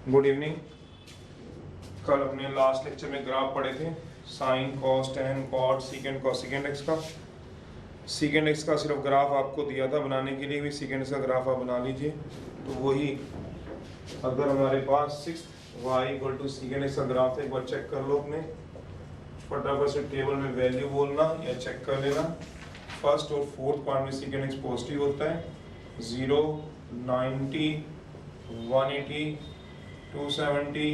Good evening. कल अपने last lecture में ग्राफ पढ़े थे, sine cos tan cot secant cosecant x का। सीकेंड एक्स का सिर्फ ग्राफ आपको दिया था बनाने के लिए, भी सीकेंड एक्स का ग्राफ आप बना लीजिए। तो वही अगर हमारे पास 6 y equal to second x का ग्राफ है, एक बार चेक कर लो अपने, फटाफट से टेबल में वैल्यू बोलना या चेक कर लेना। फर्स्ट और फोर्थ पार्ट में सीकेंड एक्स पॉजिटिव होता है, 0, 90, 180, 270,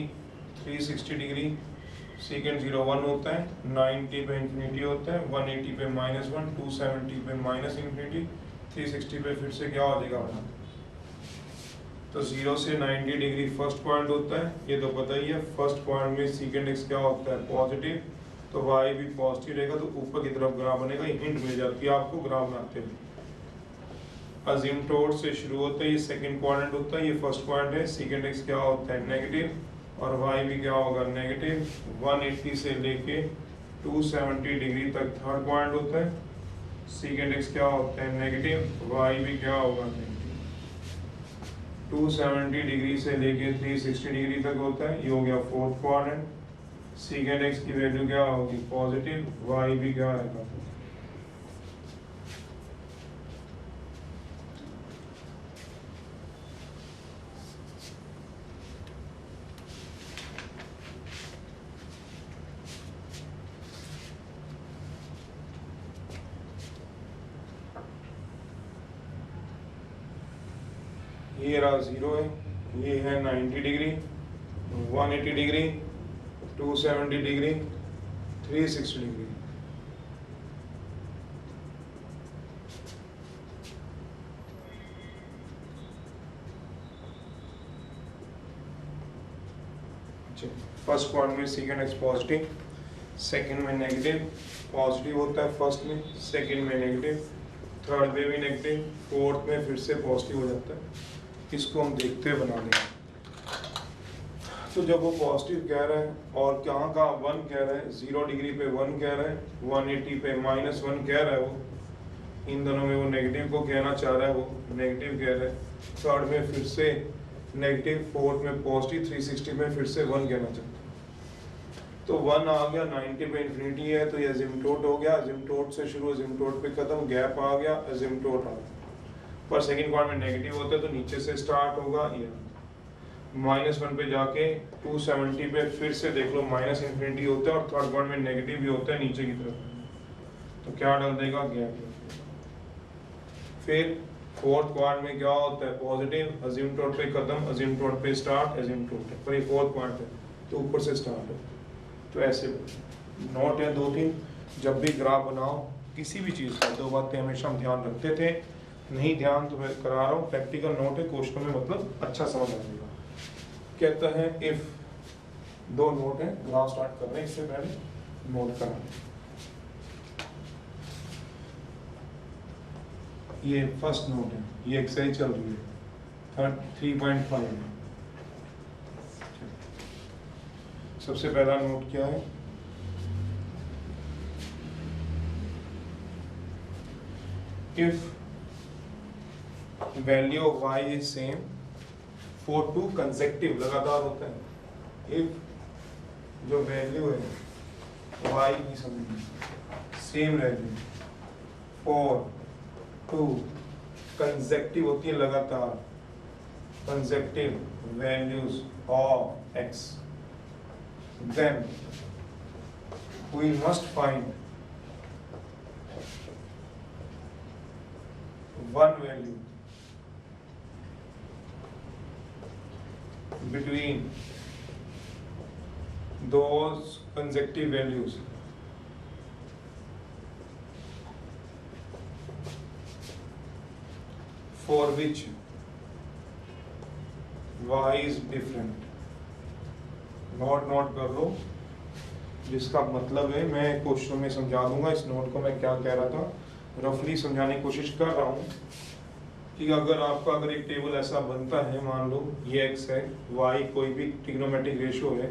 360 डिग्री। सीकेंड 0 1 होता है, 90 पे इंफिनिटी होता है, 180 पे -1, 270 पे माइनस इंफिनिटी, 360 पे फिर से क्या हो जाएगा 1। तो 0 से 90 डिग्री फर्स्ट पॉइंट होता है, ये तो पता ही है। फर्स्ट पॉइंट में सीकेंड एक्स क्या होता है, पॉजिटिव, तो y भी पॉजिटिव रहेगा, तो ऊपर की तरफ ग्राफ बनेगा। ये हिंट मिल जाती है आपको ग्राफ बनाते हुए। अजिम्प्टोट से शुरू होता है, ये सेकंड क्वाड्रेंट होता है, ये फर्स्ट पॉइंट है। सीकेंड एक्स क्या होता है, नेगेटिव, और y भी क्या होगा, नेगेटिव। 180 से लेके 270 डिग्री तक थर्ड पॉइंट होता है। सीकेंड एक्स क्या होता है, नेगेटिव, y भी क्या होगा, नेगेटिव। 270 डिग्री से लेके 360 डिग्री तक होता है, ये हो गया फोर्थ क्वाड्रेंट। सीकेंड एक्स की वैल्यू क्या होगी, पॉजिटिव, y भी क्या आएगा। ये रहा 0 है, ये है 90 degree, 180 degree, 270 degree, 360 degree. First point में सीकेंड एक्स पॉजिटिव, सेकंड में नेगेटिव। पॉजिटिव होता है फर्स्ट में, सेकंड में नेगेटिव, थर्ड में भी नेगेटिव, फोर्थ में फिर से पॉजिटिव हो जाता है। इसको हम देखते हुए बना लेंगे। तो जब वो पॉजिटिव कह रहा है और कहाँ का 1 कह रहा है, 0 डिग्री पे 1 कह रहा है, 180 पे -1 कह रहा है, वो इन दोनों में वो नेगेटिव को कहना चाह रहा है, वो नेगेटिव कह रहा है। थर्ड में फिर से नेगेटिव, फोर्थ में पॉजिटिव, 360 में फिर से 1 कहना चाहता है। तो 1 आ गया, 90 पे इंफिनिटी है, तो ये अजिम्प्टोट हो गया। अजिम्प्टोट से शुरू, अजिम्प्टोट पे खत्म, गैप आ गया, अजिम्प्टोट आ गया। पर सेकंड क्वाड्रेंट में नेगेटिव होता है, तो नीचे से स्टार्ट होगा, ये -1 पे जाके 270 पे फिर से देख लो माइनस इंफिनिटी होता है, और थर्ड क्वाड्रेंट में नेगेटिव भी होता है नीचे की तरफ। तो क्या डाल देगा, गैप। फिर फोर्थ क्वाड्रेंट में क्या होता है, पॉजिटिव, अजिम्प्टोट पे खत्म, अजिम्प्टोट पे स्टार्ट, अजिम्प्टोट है, पर ये फोर्थ पॉइंट है तो ऊपर से स्टार्ट है। तो ऐसे नोट है 2-3, जब भी ग्राफ बनाओ किसी भी चीज़ का, 2 बातें हमेशा हम ध्यान रखते थे। नहीं ध्यान तो मैं करा रहा हूँ, प्रैक्टिकल नोट है, क्वेश्चन में मतलब अच्छा समझ आ जाएगा। कहता है इफ, 2 नोट है, ग्राफ स्टार्ट कर रहे हैं, इससे पहले नोट करा। ये फर्स्ट नोट है, ये एक्सरसाइज चल रही है 3.5 में। सबसे पहला नोट क्या है, if value of y is same for 2 consecutive, लगातार होता है। इफ जो वैल्यू है y की समझिए सेम रहती है फॉर 2 कंसेक्टिव होती है, लगातार consecutive values of x, then we must find one value between those consecutive values for which y is different। Note कर लो, जिसका मतलब है मैं क्वेश्चन में समझा दूंगा। इस नोट को मैं क्या कह रहा था, रफली समझाने की कोशिश कर रहा हूँ कि अगर एक टेबल ऐसा बनता है, मान लो ये x है, y कोई भी ट्रिग्नोमेट्रिक रेशियो है,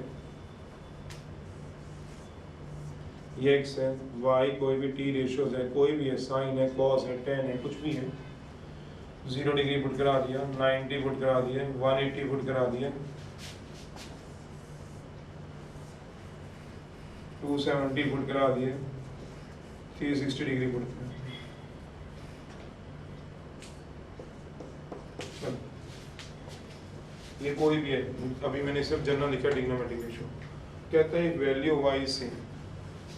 ये x है, y कोई भी t रेशियोज है, कोई भी है, साइन है, कॉस है, टेन है, कुछ भी है। 0 डिग्री पुट करा दिया, 90 पुट करा दिया, 180 पुट करा दिया, 270 पुट करा दिए, 360 डिग्री पुट किया। ये कोई भी है, अभी मैंने सिर्फ जनरल लिखा ट्रिग्नोमेट्रिक रेशियो। कहते हैं वैल्यू वाइज से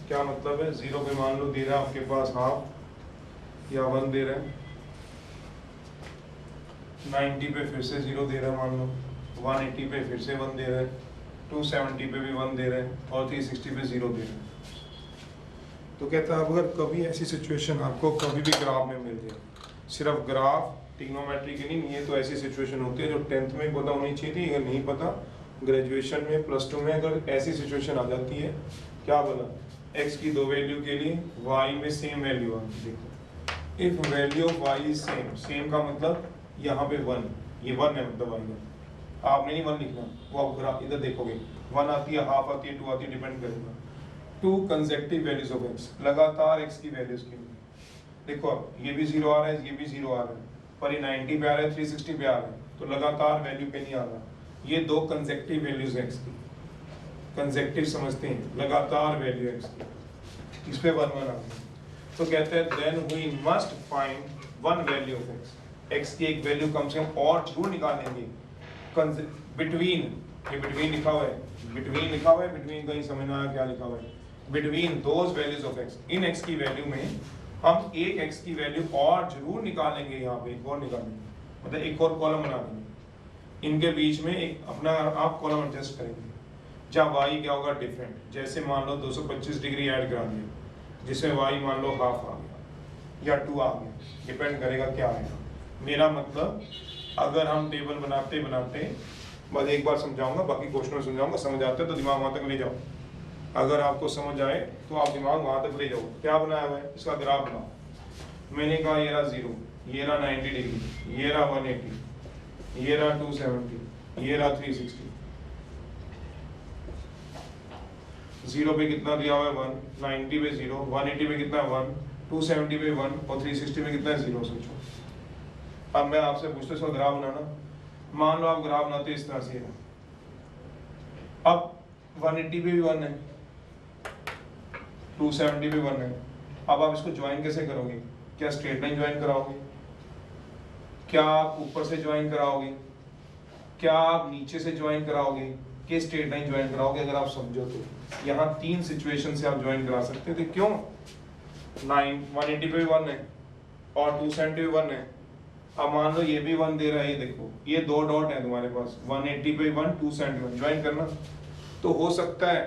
क्या मतलब है, 0 पे मान लो दे रहा है आपके पास हाफ या 1 दे रहा है, 90 पे फिर से 0 दे रहा है मान लो, 180 पे फिर से 1 दे रहा है, 270 पे भी 1 दे रहा है और 360 पे 0 दे रहा है। तो कहता है अगर कभी ऐसी सिचुएशन आपको कभी भी ग्राफ में मिल जाए, सिर्फ ग्राफ ट्रिग्नोमेट्री की नहीं, ये तो ऐसी सिचुएशन होती है जो 10th में पता होनी चाहिए थी, अगर नहीं पता ग्रेजुएशन में +2 में अगर ऐसी सिचुएशन आ जाती है, क्या बोला, x की 2 वैल्यू के लिए y में सेम वैल्यू आती है। देखो if value of y is same, same का मतलब यहाँ पे 1, ये 1 है मतलब y का, आपने नहीं 1 लिखना, वो आप ग्राफ इधर देखोगे 1 आती है, हाफ आती है, 2 आती है, डिपेंड करेगा। 2 कंसेक्टिव वैल्यूज ऑफ x, लगातार x की वैल्यूज के लिए, देखो अब ये भी 0 आ रहा है, ये भी 0 आ रहा है, पर ये 90 पे आ रहा है, 360 पे आ रहा है, तो लगातार वैल्यू पे नहीं आ रहा। ये 2 कंसेक्टिव वैल्यूज x की, कंसेक्टिव समझते हैं, लगातार वैल्यू x की, इस पे 1 1 आ गया, तो कहते हैं then we must find one value of x, x की एक वैल्यू कम से कम और जरूर निकालेंगे बिटवीन, ये बिटवीन लिखा हुआ है, बिटवीन लिखा हुआ है, बिटवीन कहीं समझ में आया क्या लिखा हुआ है, between those values of x, in x की वैल्यू में हम एक x की वैल्यू और जरूर निकालेंगे, यहाँ पे एक और निकालेंगे, मतलब एक और कॉलम बना देंगे, इनके बीच में एक अपना आप कॉलम एडजस्ट करेंगे, जहाँ y क्या होगा डिफरेंट, जैसे मान लो 225 डिग्री ऐड करा दिया, जिसमें y मान लो हाफ आ गया या 2 आ गया, डिपेंड करेगा क्या आएगा। मेरा मतलब अगर हम टेबल बनाते बनाते, बस एक बार समझाऊंगा, बाकी क्वेश्चन में समझाऊंगा, समझ आते तो दिमाग वहाँ तक ले जाओ, अगर आपको समझ आए तो आप दिमाग वहाँ तक ले जाओ। क्या बनाया हुआ है, इसका ग्राफ बनाओ। मैंने कहा ये रहा 0, ये रहा 90 डिग्री, ये रहा 180, ये रहा 270, ये रहा 360। 0 पे कितना दिया हुआ है 1, 90 पे 0, 180 पे कितना 1, 270 पे 1 और 360 पे कितना 0। सोचो अब मैं आपसे पूछता हूँ ग्राफ बनाना, मान लो आप ग्राफ बनाते इस तरह से, अब 180 पे भी 1 है, 270 पे 1 है, अब आप इसको ज्वाइन कैसे करोगे, क्या स्ट्रेट लाइन ज्वाइन कराओगे, क्या आप ऊपर से ज्वाइन कराओगे, क्या आप नीचे से ज्वाइन कराओगे, कि स्ट्रेट लाइन ज्वाइन कराओगे। अगर आप समझो तो यहाँ 3 सिचुएशन से आप ज्वाइन करा सकते थे। क्यों, 180 पे भी 1 है और 270 पे 1 है, अब मान लो ये भी 1 दे रहा है, ये देखो ये 2 डॉट है तुम्हारे पास, 180 पे 1, 271 ज्वाइन करना। तो हो सकता है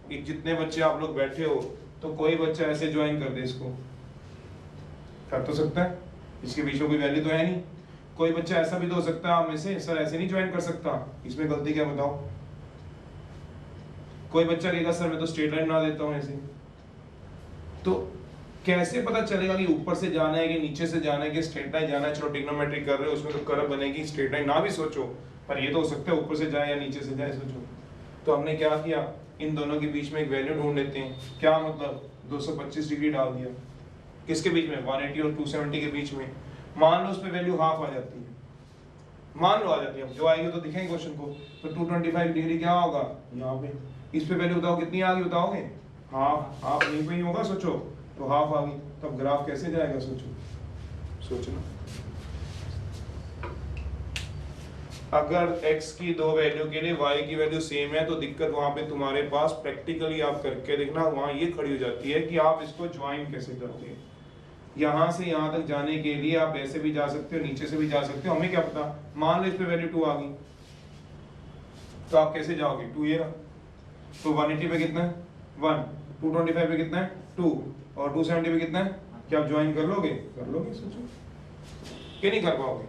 कि जितने बच्चे आप लोग बैठे हो तो कोई बच्चा ऐसे ज्वाइन कर दे, इसको कर तो सकता है, इसके बीच में कोई वैल्यू तो है नहीं। कोई बच्चा ऐसा भी तो हो सकता है आप में से, सर ऐसे नहीं ज्वाइन कर सकता, इसमें गलती क्या बताओ। कोई बच्चा कहेगा सर मैं तो स्ट्रेट लाइन बना देता हूँ ऐसे। तो कैसे पता चलेगा कि ऊपर से जाना है कि नीचे से जाना है कि स्ट्रेट लाइन जाना है। चलो ट्रिग्नोमेट्री कर रहे हो उसमें तो कर्व बनेगी, स्ट्रेट लाइन ना भी सोचो, पर ये तो हो सकता है ऊपर से जाए या नीचे से जाए, सोचो। तो हमने क्या किया, इन दोनों के बीच में एक वैल्यू ढूंढ लेते हैं। क्या मतलब 225 डिग्री डाल दिया, किसके बीच में, 180 और 270 के बीच में। मान लो उस पर वैल्यू हाफ आ जाती है, मान लो आ जाती है, जो आएगी तो दिखेंगे क्वेश्चन को। तो 225 डिग्री क्या होगा यहाँ पे, इस पे वैल्यू बताओ कितनी आ गई, बताओगे हाफ, हाफ यहीं पे ही होगा, सोचो तो हाफ आ गई। तब ग्राफ कैसे जाएगा, सोचना। अगर x की 2 वैल्यू के लिए y की वैल्यू सेम है तो दिक्कत वहां पे तुम्हारे पास प्रैक्टिकली आप करके देखना, वहां ये खड़ी हो जाती है कि आप इसको ज्वाइन कैसे करते हैं। यहाँ से यहाँ तक जाने के लिए आप ऐसे भी जा सकते हो, नीचे से भी जा सकते हो, हमें क्या पता। मान लो इस पे वैल्यू 2 आ गई तो आप कैसे जाओगे, 2 ये रहा, तो 180 पे कितना है 1, 225 पे कितना है 2 और 270 पे कितना है, क्या आप ज्वाइन कर लोगे, सोचो कि नहीं कर पाओगे।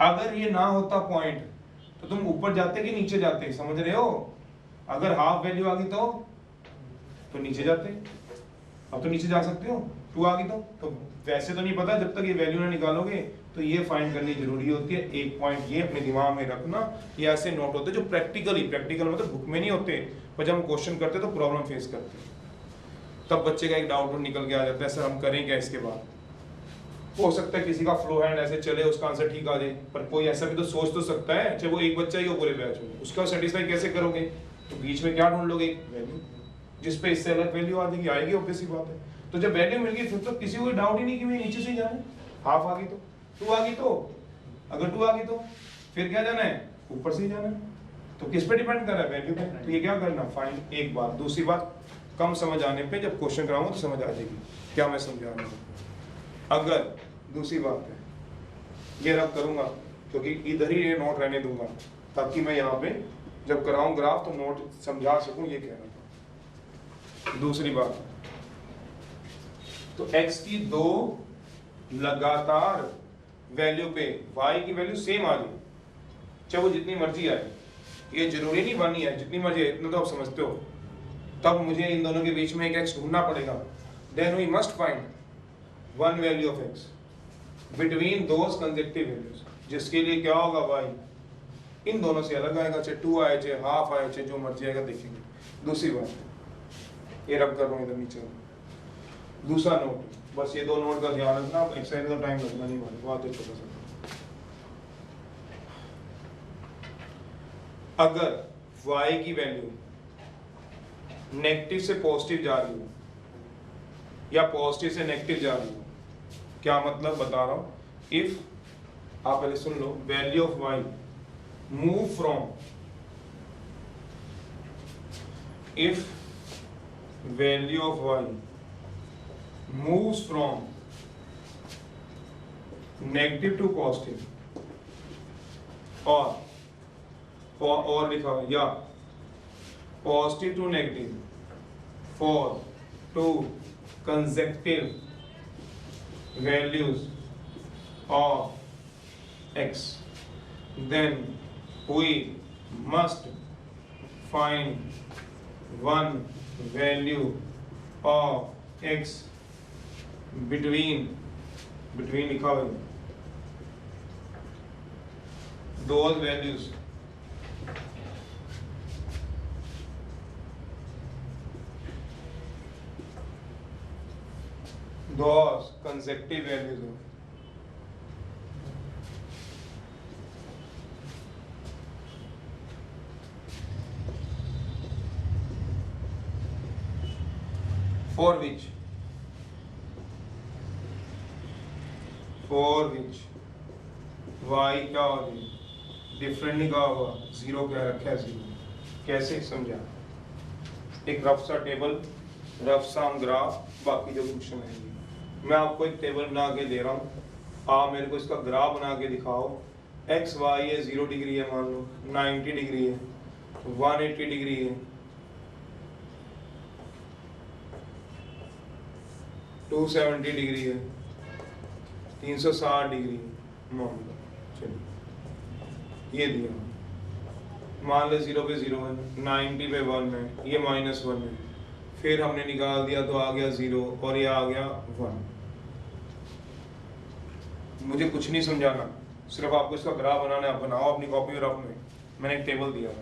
अगर ये ना होता पॉइंट तो तुम ऊपर जाते कि नीचे जाते, समझ रहे हो। अगर हाफ वैल्यू आ गई तो नीचे जाते, अब तो नीचे जा सकते हो, 2 आ गई तो वैसे तो नहीं पता, जब तक ये वैल्यू ना निकालोगे तो ये फाइंड करनी जरूरी होती है। एक पॉइंट ये अपने दिमाग में रखना, ये ऐसे नोट होते जो प्रैक्टिकल मतलब बुक में नहीं होते, पर जब हम क्वेश्चन करते तो प्रॉब्लम फेस करते, तब बच्चे का एक डाउट निकल के आ जाता है, सर हम करें क्या इसके बाद। हो सकता है किसी का फ्लो हैंड ऐसे चले, उसका आंसर ठीक आ जाए, पर कोई ऐसा भी तो सोच तो सकता है, चाहे वो एक बच्चा ही हो पूरे बैच में, उसका सेटिस्फाई कैसे करोगे। तो बीच में क्या ढूंढ लोगे, वैल्यू। जिस पे इससे अलग वैल्यू आ जाएगी, आएगी, ऑब्वियस सी बात है। तो जब वैल्यू मिल गई फिर तो किसी को डाउट ही नहीं कि मैं नीचे से ही जाना है। हाफ आ गई तो, 2 आ गई तो, अगर 2 आ गई तो फिर क्या जाना है, ऊपर से ही जाना है। तो किस पे डिपेंड कर रहा है, वैल्यू पे। तो ये क्या करना, फाइंड। एक बात। दूसरी बात, कम समझ आने पे जब क्वेश्चन कराऊंगा तो समझ आ जाएगी क्या मैं समझा रहा हूँ। अगर दूसरी बात है, ये रब करूंगा क्योंकि इधर ही ये नोट रहने दूंगा ताकि मैं यहाँ पे जब कराऊं ग्राफ तो नोट समझा सकूं, ये कह रहा था। दूसरी बात, तो x की 2 लगातार वैल्यू पे y की वैल्यू सेम आ गई, चाहे वो जितनी मर्जी आए, ये जरूरी नहीं बनी है, जितनी मर्जी है, इतना तो आप समझते हो। तब मुझे इन दोनों के बीच में एक x ढूंढना पड़ेगा। Then we must find one value of x between those consecutive values, जिसके लिए क्या होगा, y इन दोनों से अलग आएगा, चाहे 2 आए, चाहे हाफ आए, चाहे जो मर्जी आएगा, देखेंगे। दूसरी बात, ये रब कर रहा हूँ इधर नीचे। दूसरा नोट, बस ये 2 नोट का ध्यान रखना, एक्सरसाइज का टाइम लगना नहीं वाला, बात है छोटा सा। अगर y की वैल्यू नेगेटिव से पॉजिटिव जा रही हो या पॉजिटिव से नेगेटिव जा रही हो, क्या मतलब बता रहा हूं। इफ आप पहले सुन लो, value of y move from, if value of y moves from negative to positive, और लिखा हुआ, या positive to negative for 2 consecutive values of x, then we must find one value of x between लिखा हुआ है, those values those consecutive values of for which y क्या हो गई, डिफरेंट नहीं कहा हुआ, 0 क्या रखा है, 0। कैसे समझा, एक रफ सा टेबल, रफ सा ग्राफ, बाकी जो क्वेश्चन है मैं आपको एक टेबल बना के दे रहा हूँ, आप मेरे को इसका ग्राफ बना के दिखाओ। एक्स वाई है, 0 डिग्री है मान लो, 90 डिग्री है, 180 डिग्री है, 270 डिग्री है, 360 डिग्री मान लो। चलिए ये दिया, मान लो 0 पे 0 है, 90 पे 1 है, ये -1 है, फिर हमने निकाल दिया तो आ गया 0 और ये आ गया 1। मुझे कुछ नहीं समझाना, सिर्फ आपको इसका ग्राफ बनाना है, आप बनाओ अपनी कॉपी और अपने, मैंने एक टेबल दिया है,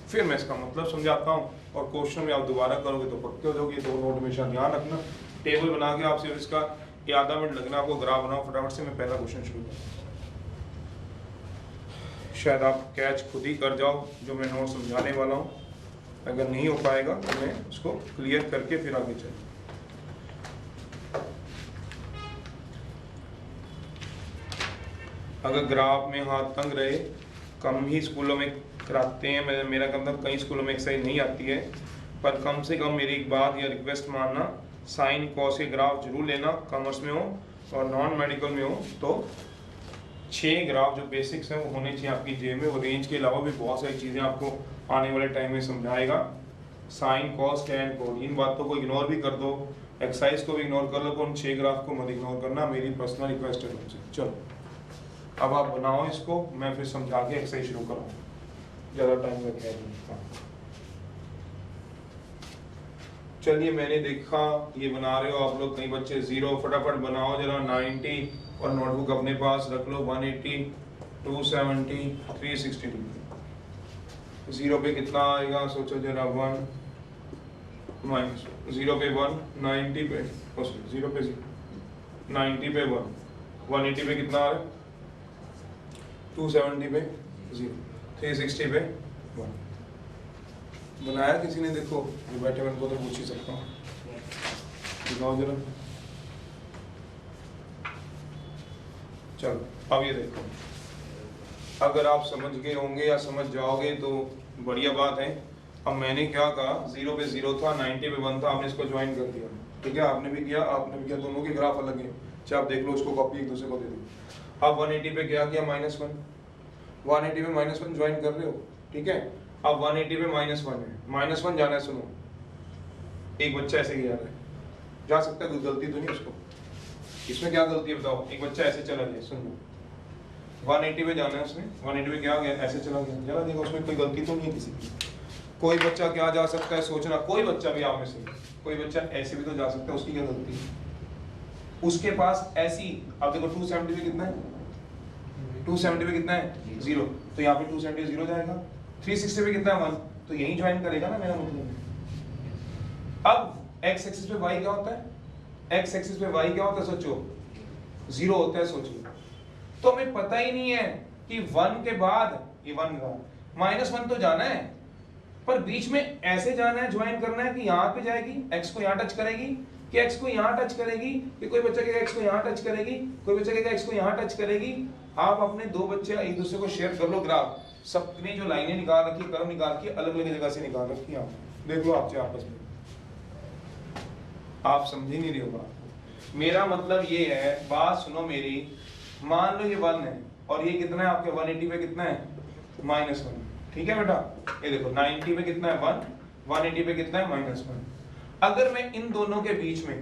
फिर मैं इसका मतलब समझाता हूँ और क्वेश्चन में आप दोबारा करोगे तो पक्के हो जाओगे। 2 नोट हमेशा ध्यान रखना, टेबल बना के आप सिर्फ इसका आधा मिनट लगना आपको, ग्राफ बनाओ फटाफट से, मैं पहला क्वेश्चन शुरू करूँ। शायद आप कैच खुद ही कर जाओ जो मैं नोट समझाने वाला हूँ, अगर नहीं हो पाएगा तो मैं उसको क्लियर करके फिर आगे चलूँ। अगर ग्राफ में हाथ तंग रहे, कम ही स्कूलों में कराते हैं, मेरा मतलब कई स्कूलों में एक्सरसाइज नहीं आती है, पर कम से कम मेरी एक बात या रिक्वेस्ट मानना, साइन कॉस के ग्राफ जरूर लेना, कॉमर्स में हो और नॉन मेडिकल में हो तो 6 ग्राफ जो बेसिक्स हैं वो होने चाहिए आपकी जेब में। वो रेंज के अलावा भी बहुत सारी चीज़ें आपको आने वाले टाइम में समझाएगा, साइन कॉस टैन कोड, इन बातों को इग्नोर भी कर दो, एक्सरसाइज को भी इग्नोर कर लो, उन 6 ग्राफ को मत इग्नोर करना, मेरी पर्सनल रिक्वेस्ट है तुमसे। चलो अब आप बनाओ इसको, मैं फिर समझा के एक्सरसाइज शुरू करूँ, ज़्यादा टाइम लग जाएगा। चलिए मैंने देखा ये बना रहे हो आप लोग, कई बच्चे 0, फटाफट बनाओ जरा। 90 और नोटबुक अपने पास रख लो, 180, 270, 360 डिग्री। 0 पे कितना आएगा सोचो जरा, 1 माइनस 0 पे 1, 90 पे 0 पे 0, 90 पे 1, 180 पे कितना आ रहा है, 270 पे 0, 360 पे 1। बनाया किसी ने? देखो जो बैठे हुए उनको तो पूछ ही सकता हूँ, दिखाओ जरा। चलो अब ये देखो, अगर आप समझ गए होंगे या समझ जाओगे तो बढ़िया बात है। अब मैंने क्या कहा, 0 पे 0 था, 90 पे 1 था, आपने इसको ज्वाइन कर दिया, ठीक है, आपने भी किया, आपने भी किया, दोनों के ग्राफ अलग है, चाहे आप देख लो, उसको कॉपी एक दूसरे को दे दो। अब 180 पे क्या किया, -1, 180 पे -1 ज्वाइन कर रहे हो, ठीक है। अब 180 पे -1 है, -1 जाना है, सुनो, एक बच्चा ऐसे गया है, जा सकता है, कोई गलती तो नहीं उसको, इसमें क्या गलती है बताओ, एक बच्चा ऐसे चला गया, सुन लो, 180 पे जाना है उसने, 180 पे क्या गया, ऐसे चला गया, जरा देखो उसमें कोई गलती तो नहीं है किसी की। कोई बच्चा क्या जा सकता है, सोचना, कोई बच्चा भी आप में से, कोई बच्चा ऐसे भी तो जा सकता है, उसकी क्या गलती है, उसके पास ऐसी, अब देखो 270 पे कितना है, 270 पे कितना है, 0, तो यहाँ पे 270 0 जाएगा, 360 पे कितना है, 1, तो यही ज्वाइन करेगा ना, मेरा मतलब। अब x एक्सिस पे y क्या होता है, x एक्सिस पे y क्या होता है, सोचो, 0 होता है, सोचो, तो हमें पता ही नहीं है कि 1 के बाद ये 1 का -1 तो जाना है, पर बीच में ऐसे जाना है, ज्वाइन करना है कि यहाँ पे जाएगी, x को यहाँ टच करेगी, कि x को यहाँ टच करेगी, कि कोई बच्चा कहेगा x को यहाँ टच करेगी, कोई बच्चा कहेगा x को यहाँ टच करेगी। आप अपने दो बच्चे एक दूसरे को शेयर कर लो ग्राफ, सबने जो लाइनें निकाल रखी, कर्व निकाल के अलग अलग जगह से निकाल रखी है, देख लो आपसे आपस में, आप समझ ही नहीं रहे हो बात। मेरा मतलब ये है, बात सुनो मेरी, मान लो ये 1 है और ये कितना है आपके 180 पे कितना है, -1, ठीक है बेटा, ये देखो 90 पे कितना है 1, 180 पे कितना है -1। अगर मैं इन दोनों के बीच में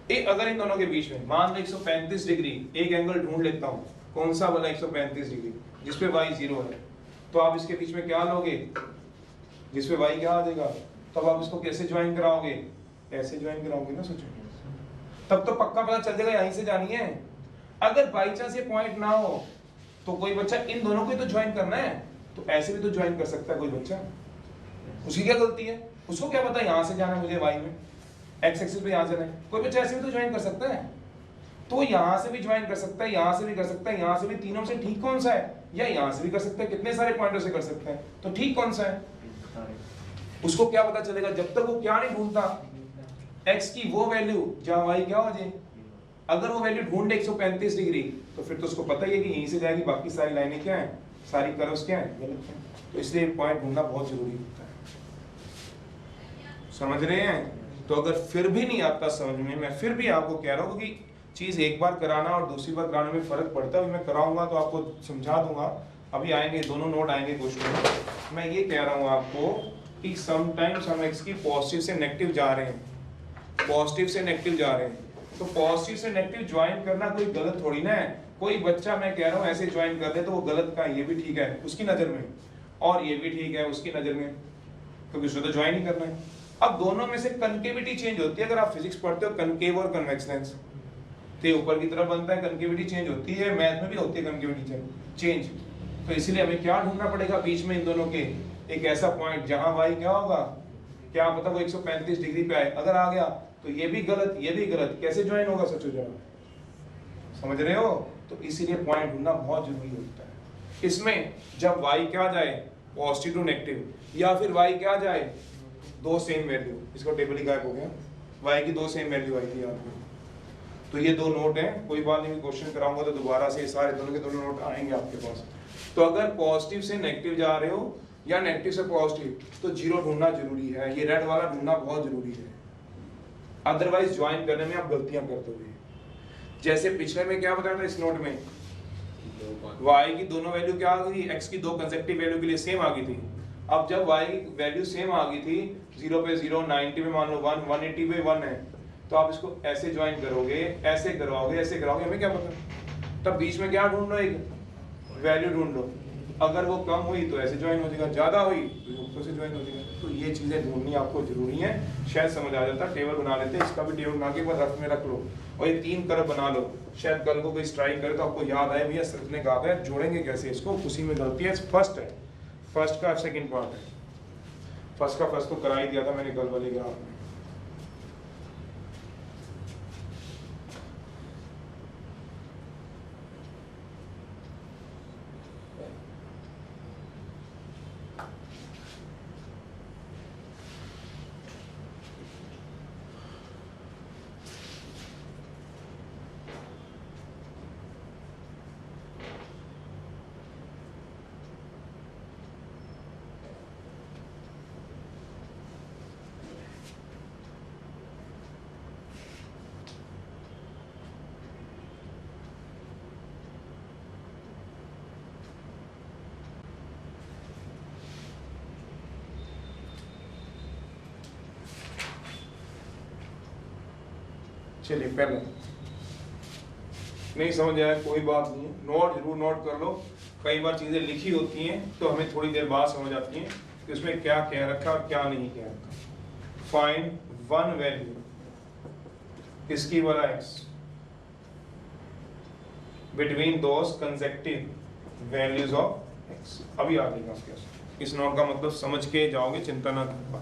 अगर इन दोनों के बीच में मान लो 135 डिग्री एक एंगल ढूंढ लेता हूं, कौन सा वाला 135 डिग्री, जिसपे y 0 है, तो आप इसके बीच में क्या लोगे, जिसपे y क्या आ जाएगा, तब आप इसको कैसे ज्वाइन कराओगे, ऐसे ज्वाइन कराओगे ना, सोचो, तब तो पक्का पता चल जाएगा यहीं से जानी है। अगर बाई चांस ये पॉइंट ना हो तो कोई बच्चा इन दोनों को ही तो ज्वाइन करना है, तो ऐसे भी तो ज्वाइन कर सकता है कोई बच्चा, उसकी क्या गलती है, उसको क्या पता यहां से जाना है मुझे वाई में, एक्स एक्सिस पे यहां जाना है, कोई बच्चा ऐसे भी तो ज्वाइन कर सकता है, तो यहां से भी ज्वाइन कर सकता है, यहां से भी कर सकता है, यहां से भी, तीनों से ठीक कौन सा है, या यहां से भी कर सकता है, कितने सारे पॉइंटों से कर सकता है, तो ठीक कौन सा है, उसको क्या पता चलेगा जब तक वो क्या नहीं ढूंढता, x की वो वैल्यू जहां y क्या हो जाए, अगर वो वैल्यू ढूंढ ले 135 डिग्री, तो फिर तो उसको पता ही है कि यहीं से जाएगी, बाकी सारी लाइनें क्या हैं, सारी कर्व्स क्या हैं, गलत हैं, तो इसलिए पॉइंट ढूंढना बहुत जरूरी होता है, समझ रहे हैं। तो अगर फिर भी नहीं आता समझ में, मैं फिर भी आपको कह रहा हूँ कि चीज एक बार कराना और दूसरी बार कराने में फर्क पड़ता है, मैं कराऊंगा तो आपको समझा दूंगा, अभी आएंगे दोनों नोट आएंगे क्वेश्चन। मैं ये कह रहा हूँ आपको कि समटाइम्स हम x की पॉजिटिव से नेगेटिव जा रहे हैं, पॉजिटिव से नेगेटिव जा रहे हैं, तो पॉजिटिव से नेगेटिव ज्वाइन करना कोई गलत थोड़ी ना है, कोई बच्चा मैं कह रहा हूँ ऐसे ज्वाइन कर दे तो वो गलत का, ये भी ठीक है उसकी नजर में, और ये भी ठीक है उसकी नजर में, क्योंकि उसको तो ज्वाइन ही करना है। अब दोनों में से कनकेविटी चेंज होती है, अगर आप फिजिक्स पढ़ते हो कनकेव और कन्वेक्स लेंस, तो ऊपर की तरफ बनता है, कनकेविटी चेंज होती है, मैथ में भी होती है कनकेविटी चेंज, तो इसलिए हमें क्या ढूंढना पड़ेगा बीच में इन दोनों के, एक ऐसा पॉइंट जहां वाई क्या होगा, क्या पता वो 135 डिग्री पे आए, अगर आ गया तो ये भी गलत ये भी गलत, कैसे ज्वाइन होगा, सोचो जरा, समझ रहे हो, तो इसीलिए पॉइंट ढूंढना बहुत जरूरी होता है। इसमें जब y क्या जाए पॉजिटिव टू नेगेटिव, या फिर y क्या जाए दो सेम वैल्यू, इसका टेबल ही गायब हो गया, y की दो सेम वैल्यू आई थी याद में, तो ये दो नोट हैं, कोई बात नहीं, क्वेश्चन कराऊंगा तो दोबारा से सारे दोनों के दोनों नोट आएंगे आपके पास। तो अगर पॉजिटिव से नेगेटिव जा रहे हो या नेगेटिव से पॉजिटिव, तो जीरो ढूंढना जरूरी है, ये रेड वाला ढूंढना बहुत जरूरी है, अदरवाइज ज्वाइन करने में आप गलतियां करते हुए, जैसे पिछले में क्या बताया था इस नोट में, y की दोनों वैल्यू क्या आ गई, x की दो कंसेक्टिव वैल्यू के लिए सेम आ गई थी, अब जब y की वैल्यू सेम आ गई थी, 0 पे 0, 90 पे मान लो 1, 180 पे 1 है, तो आप इसको ऐसे ज्वाइन करोगे, ऐसे करवाओगे, ऐसे कराओगे, हमें क्या पता, तब बीच में क्या ढूंढ लो, एक वैल्यू ढूंढ लो, अगर वो कम हुई तो ऐसे ज्वाइन हो जाएगा, ज्यादा हुई तो ऊपर से ज्वाइन हो जाएगा, तो ये चीजें ढूंढनी आपको जरूरी है, शायद समझ आ जाता, टेबल बना लेते, इसका भी टेबल बना के एक बार रफ में रख लो, और ये 3 कर्व बना लो, शायद कल को कोई स्ट्राइक करे तो आपको याद आए भैया सर ने कहा था जोड़ेंगे कैसे इसको, उसी में गलती है, फर्स्ट है, फर्स्ट का सेकंड पार्ट है, फर्स्ट का फर्स्ट तो करा ही दिया था मैंने कल वाले ग्राफ में। चलिए पहले नहीं समझ आया कोई बात नहीं, नोट जरूर नोट कर लो। कई बार चीजें लिखी होती हैं तो हमें थोड़ी देर बाद समझ आती हैं कि उसमें क्या कह रखा और क्या नहीं कह रखा। फाइंड वन वैल्यू, किसकी वाला x, between those consecutive values of x. अभी आ जाएगा आपके इस नोट का मतलब समझ के जाओगे, चिंता ना कर,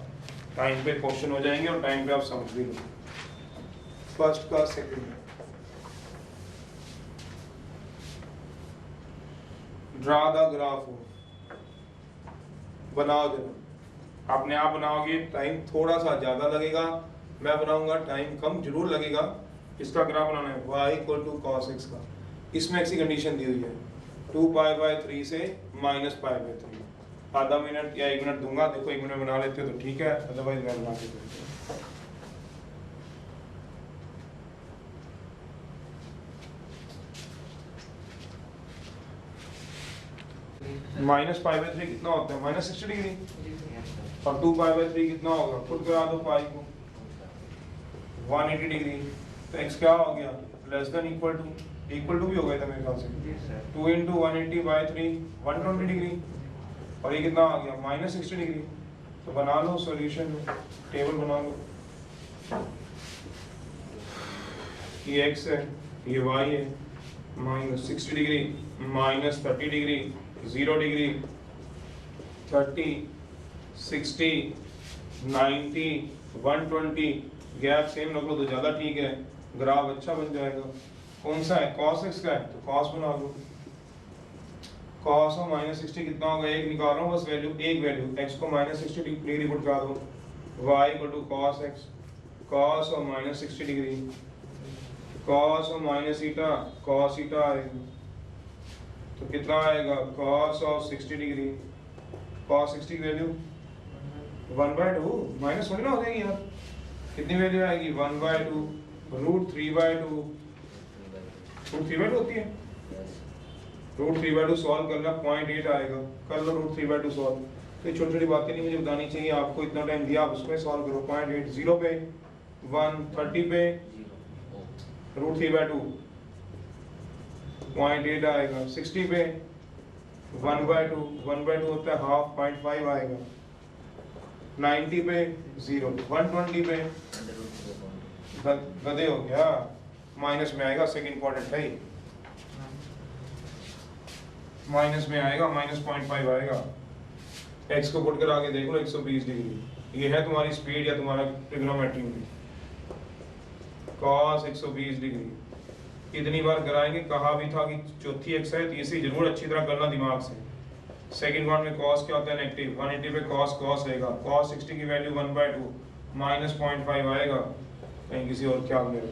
टाइम पे क्वेश्चन हो जाएंगे और टाइम पे आप समझ भी लो। फर्स्ट का सेकंड ड्रा द ग्राफ, बनाओ जरा, अपने आप बनाओगे टाइम थोड़ा सा ज्यादा लगेगा, मैं बनाऊंगा टाइम कम जरूर लगेगा। इसका ग्राफ बनाना है y equal to cos x का, इसमें ऐसी कंडीशन दी हुई है 2π/3 से -π/3। आधा मिनट या 1 मिनट दूंगा, देखो 1 मिनट बना लेते हो तो ठीक है, अदरवाइज मैं बना के दूंगा। -π/3 कितना होता है, -60 डिग्री, और 2π/3 कितना होगा, खुद करा दो पाई को, 180 डिग्री। तो x क्या हो गया, लेस देन इक्वल टू भी हो गया था मेरे ख्याल से, 2 × 180/3 120 डिग्री, और ये कितना आ गया -60 डिग्री। तो बना लो सॉल्यूशन में, टेबल बना लो, ये x है, ये y है, -60 degree, -30 degree, 0 degree, 30, 60, 90, 120, gap same रख लो तो ज़्यादा ठीक है, ग्राफ अच्छा बन जाएगा। कौन सा है, cos x का है तो cos बना लो, cos और -60 कितना होगा, एक निकाल रहा हूँ बस वैल्यू, एक वैल्यू x को -60 डिग्री पुट करा दो, y equal to cos x, cos और -60 डिग्री, cos और माइनस ईटा, cos ईटा आएगा तो कितना आएगा, cos और 60 डिग्री, cos 60 की वैल्यू 1/2, माइनस थोड़ी ना हो जाएगी यार, कितनी वैल्यू आएगी 1/2, √3/2, √3/2 होती है, √3/2 सॉल्व करना 0.8 आएगा, कर लो √3/2 सॉल्व। तो ये छोटी छोटी बातें नहीं मुझे बतानी चाहिए, आपको इतना टाइम दिया आप उसमें सॉल्व करो। 0.8, 0 पे 1, 30 पे √3/2 0.8 आएगा, 60 पे 1/2, 1/2 होता है हाफ, 0.5 आएगा, 90 पे 0, 120 पे गधे हो गया, माइनस में आएगा, सेकंड इंपॉर्टेंट है, माइनस में आएगा, -0.5 आएगा। x को पुट कर आगे देख लो 120 डिग्री, ये है तुम्हारी स्पीड या तुम्हारा ट्रिग्नोमेट्री में, cos 120 डिग्री। कितनी बार कराएंगे, कहा भी था कि चौथी एक्सरसाइज तीसरी जरूर अच्छी तरह करना दिमाग से। सेकंड वन में cos क्या होता है, नेगेटिव, 180 पे cos रहेगा, cos 60 की वैल्यू 1/2, -0.5 आएगा, कहीं किसी और ख्याल में।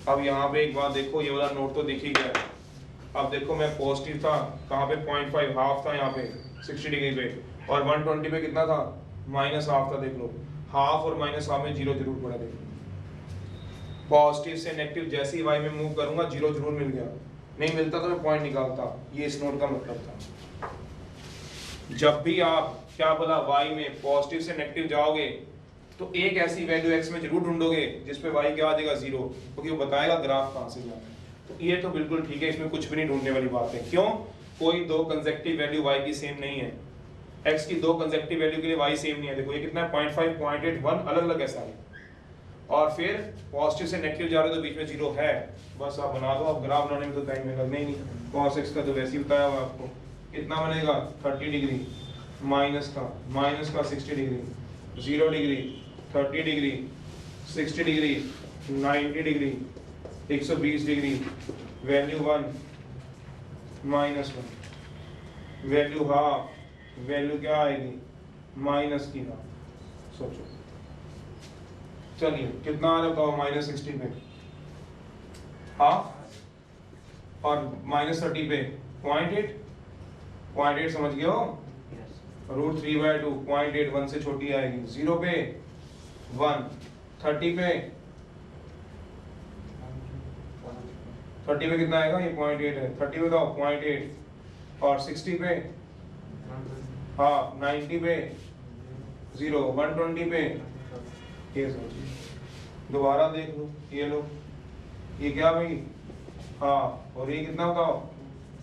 अब यहाँ पे एक बात देखो, ये वाला नोट तो दिख ही गया। अब देखो मैं पॉजिटिव था, कहाँ पे 0.5 हाफ था यहाँ पे 60 डिग्री पे, और 120 पे कितना था, -हाफ था। देख लो हाफ और -हाफ में 0 जरूर पड़ा, देखो पॉजिटिव से नेगेटिव जैसे ही y में मूव करूंगा 0 जरूर मिल गया, नहीं मिलता तो मैं पॉइंट निकालता। ये इस नोट का मतलब था। जब भी आप क्या बोला y में पॉजिटिव से नेगेटिव जाओगे तो एक ऐसी वैल्यू x में जरूर ढूंढोगे जिसपे y क्या आ जाएगा 0, क्योंकि वो बताएगा ग्राफ कहाँ से जाना है। तो ये तो बिल्कुल ठीक है, इसमें कुछ भी नहीं ढूंढने वाली बात है। क्यों, कोई दो कंसेक्टिव वैल्यू y की सेम नहीं है, x की दो कंसेक्टिव वैल्यू के लिए y सेम नहीं है। देखो ये कितना है 0.5, 0.8, 1 अलग अलग ऐसा है, और फिर पॉजिटिव से नेगेटिव जा रहे हो तो बीच में 0 है, बस आप बना दो। अब ग्राफ बनाने में तो टाइम लगना ही नहीं। cos x का तो वैसे ही बताया हुआ आपको, कितना बनेगा 30 डिग्री, माइनस का 60 degree, 0 degree, 30 degree, 60 degree, 90 degree, 120 degree, value 1, -1, value half, value क्या आएगी माइनस की हाफ। सोचो चलिए कितना आ रहा था -60 पे हाफ, और -30 पे 0.8 समझ गए हो, √3/2, 0.8 1 से छोटी आएगी, 0 पे 1, 30 पे कितना आएगा, ये 0.8 है, 30 पे तो 0.8, और 60 पे हाफ, 90 पे 0, 120 पे, ये समझिए दोबारा देख लो, ये लो, ये क्या भाई, हाँ, और ये कितना बताओ,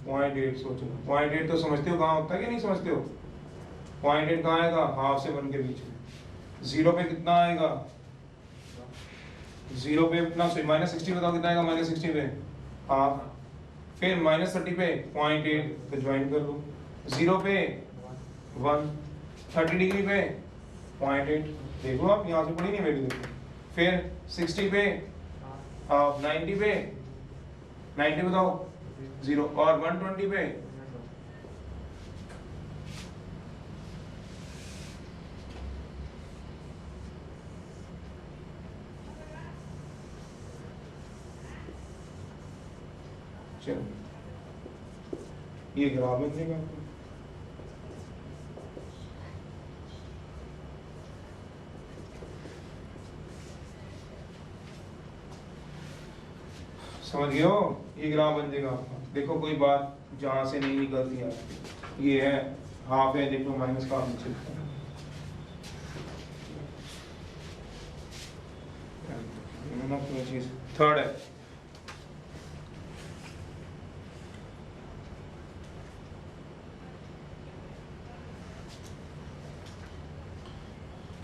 0.8। सोचो 0.8 तो समझते हो कहाँ होता है कि नहीं समझते हो? 0.8 कहाँ आएगा, हाफ से 1 के बीच में। 0 पे कितना आएगा, 0 पे कितना, -60 बताओ कितना आएगा -60 पे, हाफ। फिर -30 पे 0.8 तो ज्वाइन कर लो। 0 पे 1, 30 डिग्री पे 0.8, देखो आप यहाँ से पढ़ी नहीं मेरी, देखो। फिर 60 पे हाफ, 90 पे 90 बताओ 0, और 120 पे चलो, ये ग्राफ में देगा आपको। समझ गए हो, ये ग्राफ बन जाएगा आपका। देखो कोई बात जहां से नहीं निकलती है, ये है हाफ है, देखो माइनस का नीचे चीज। थर्ड है,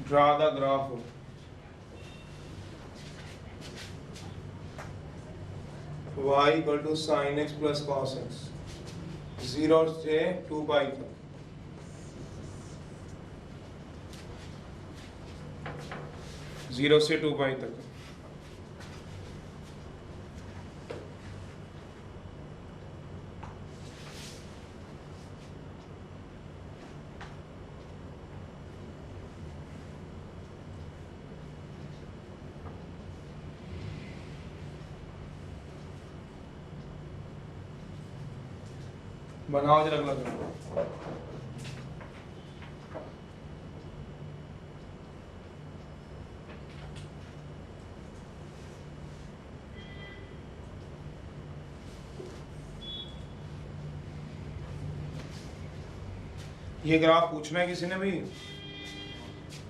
draw the graph y equal to sin x plus cos x 0 से 2 पाई तक। जीरो से 2 पाई तक। बनाओ जरा अगला करो। ये ग्राफ पूछना है किसी ने भी,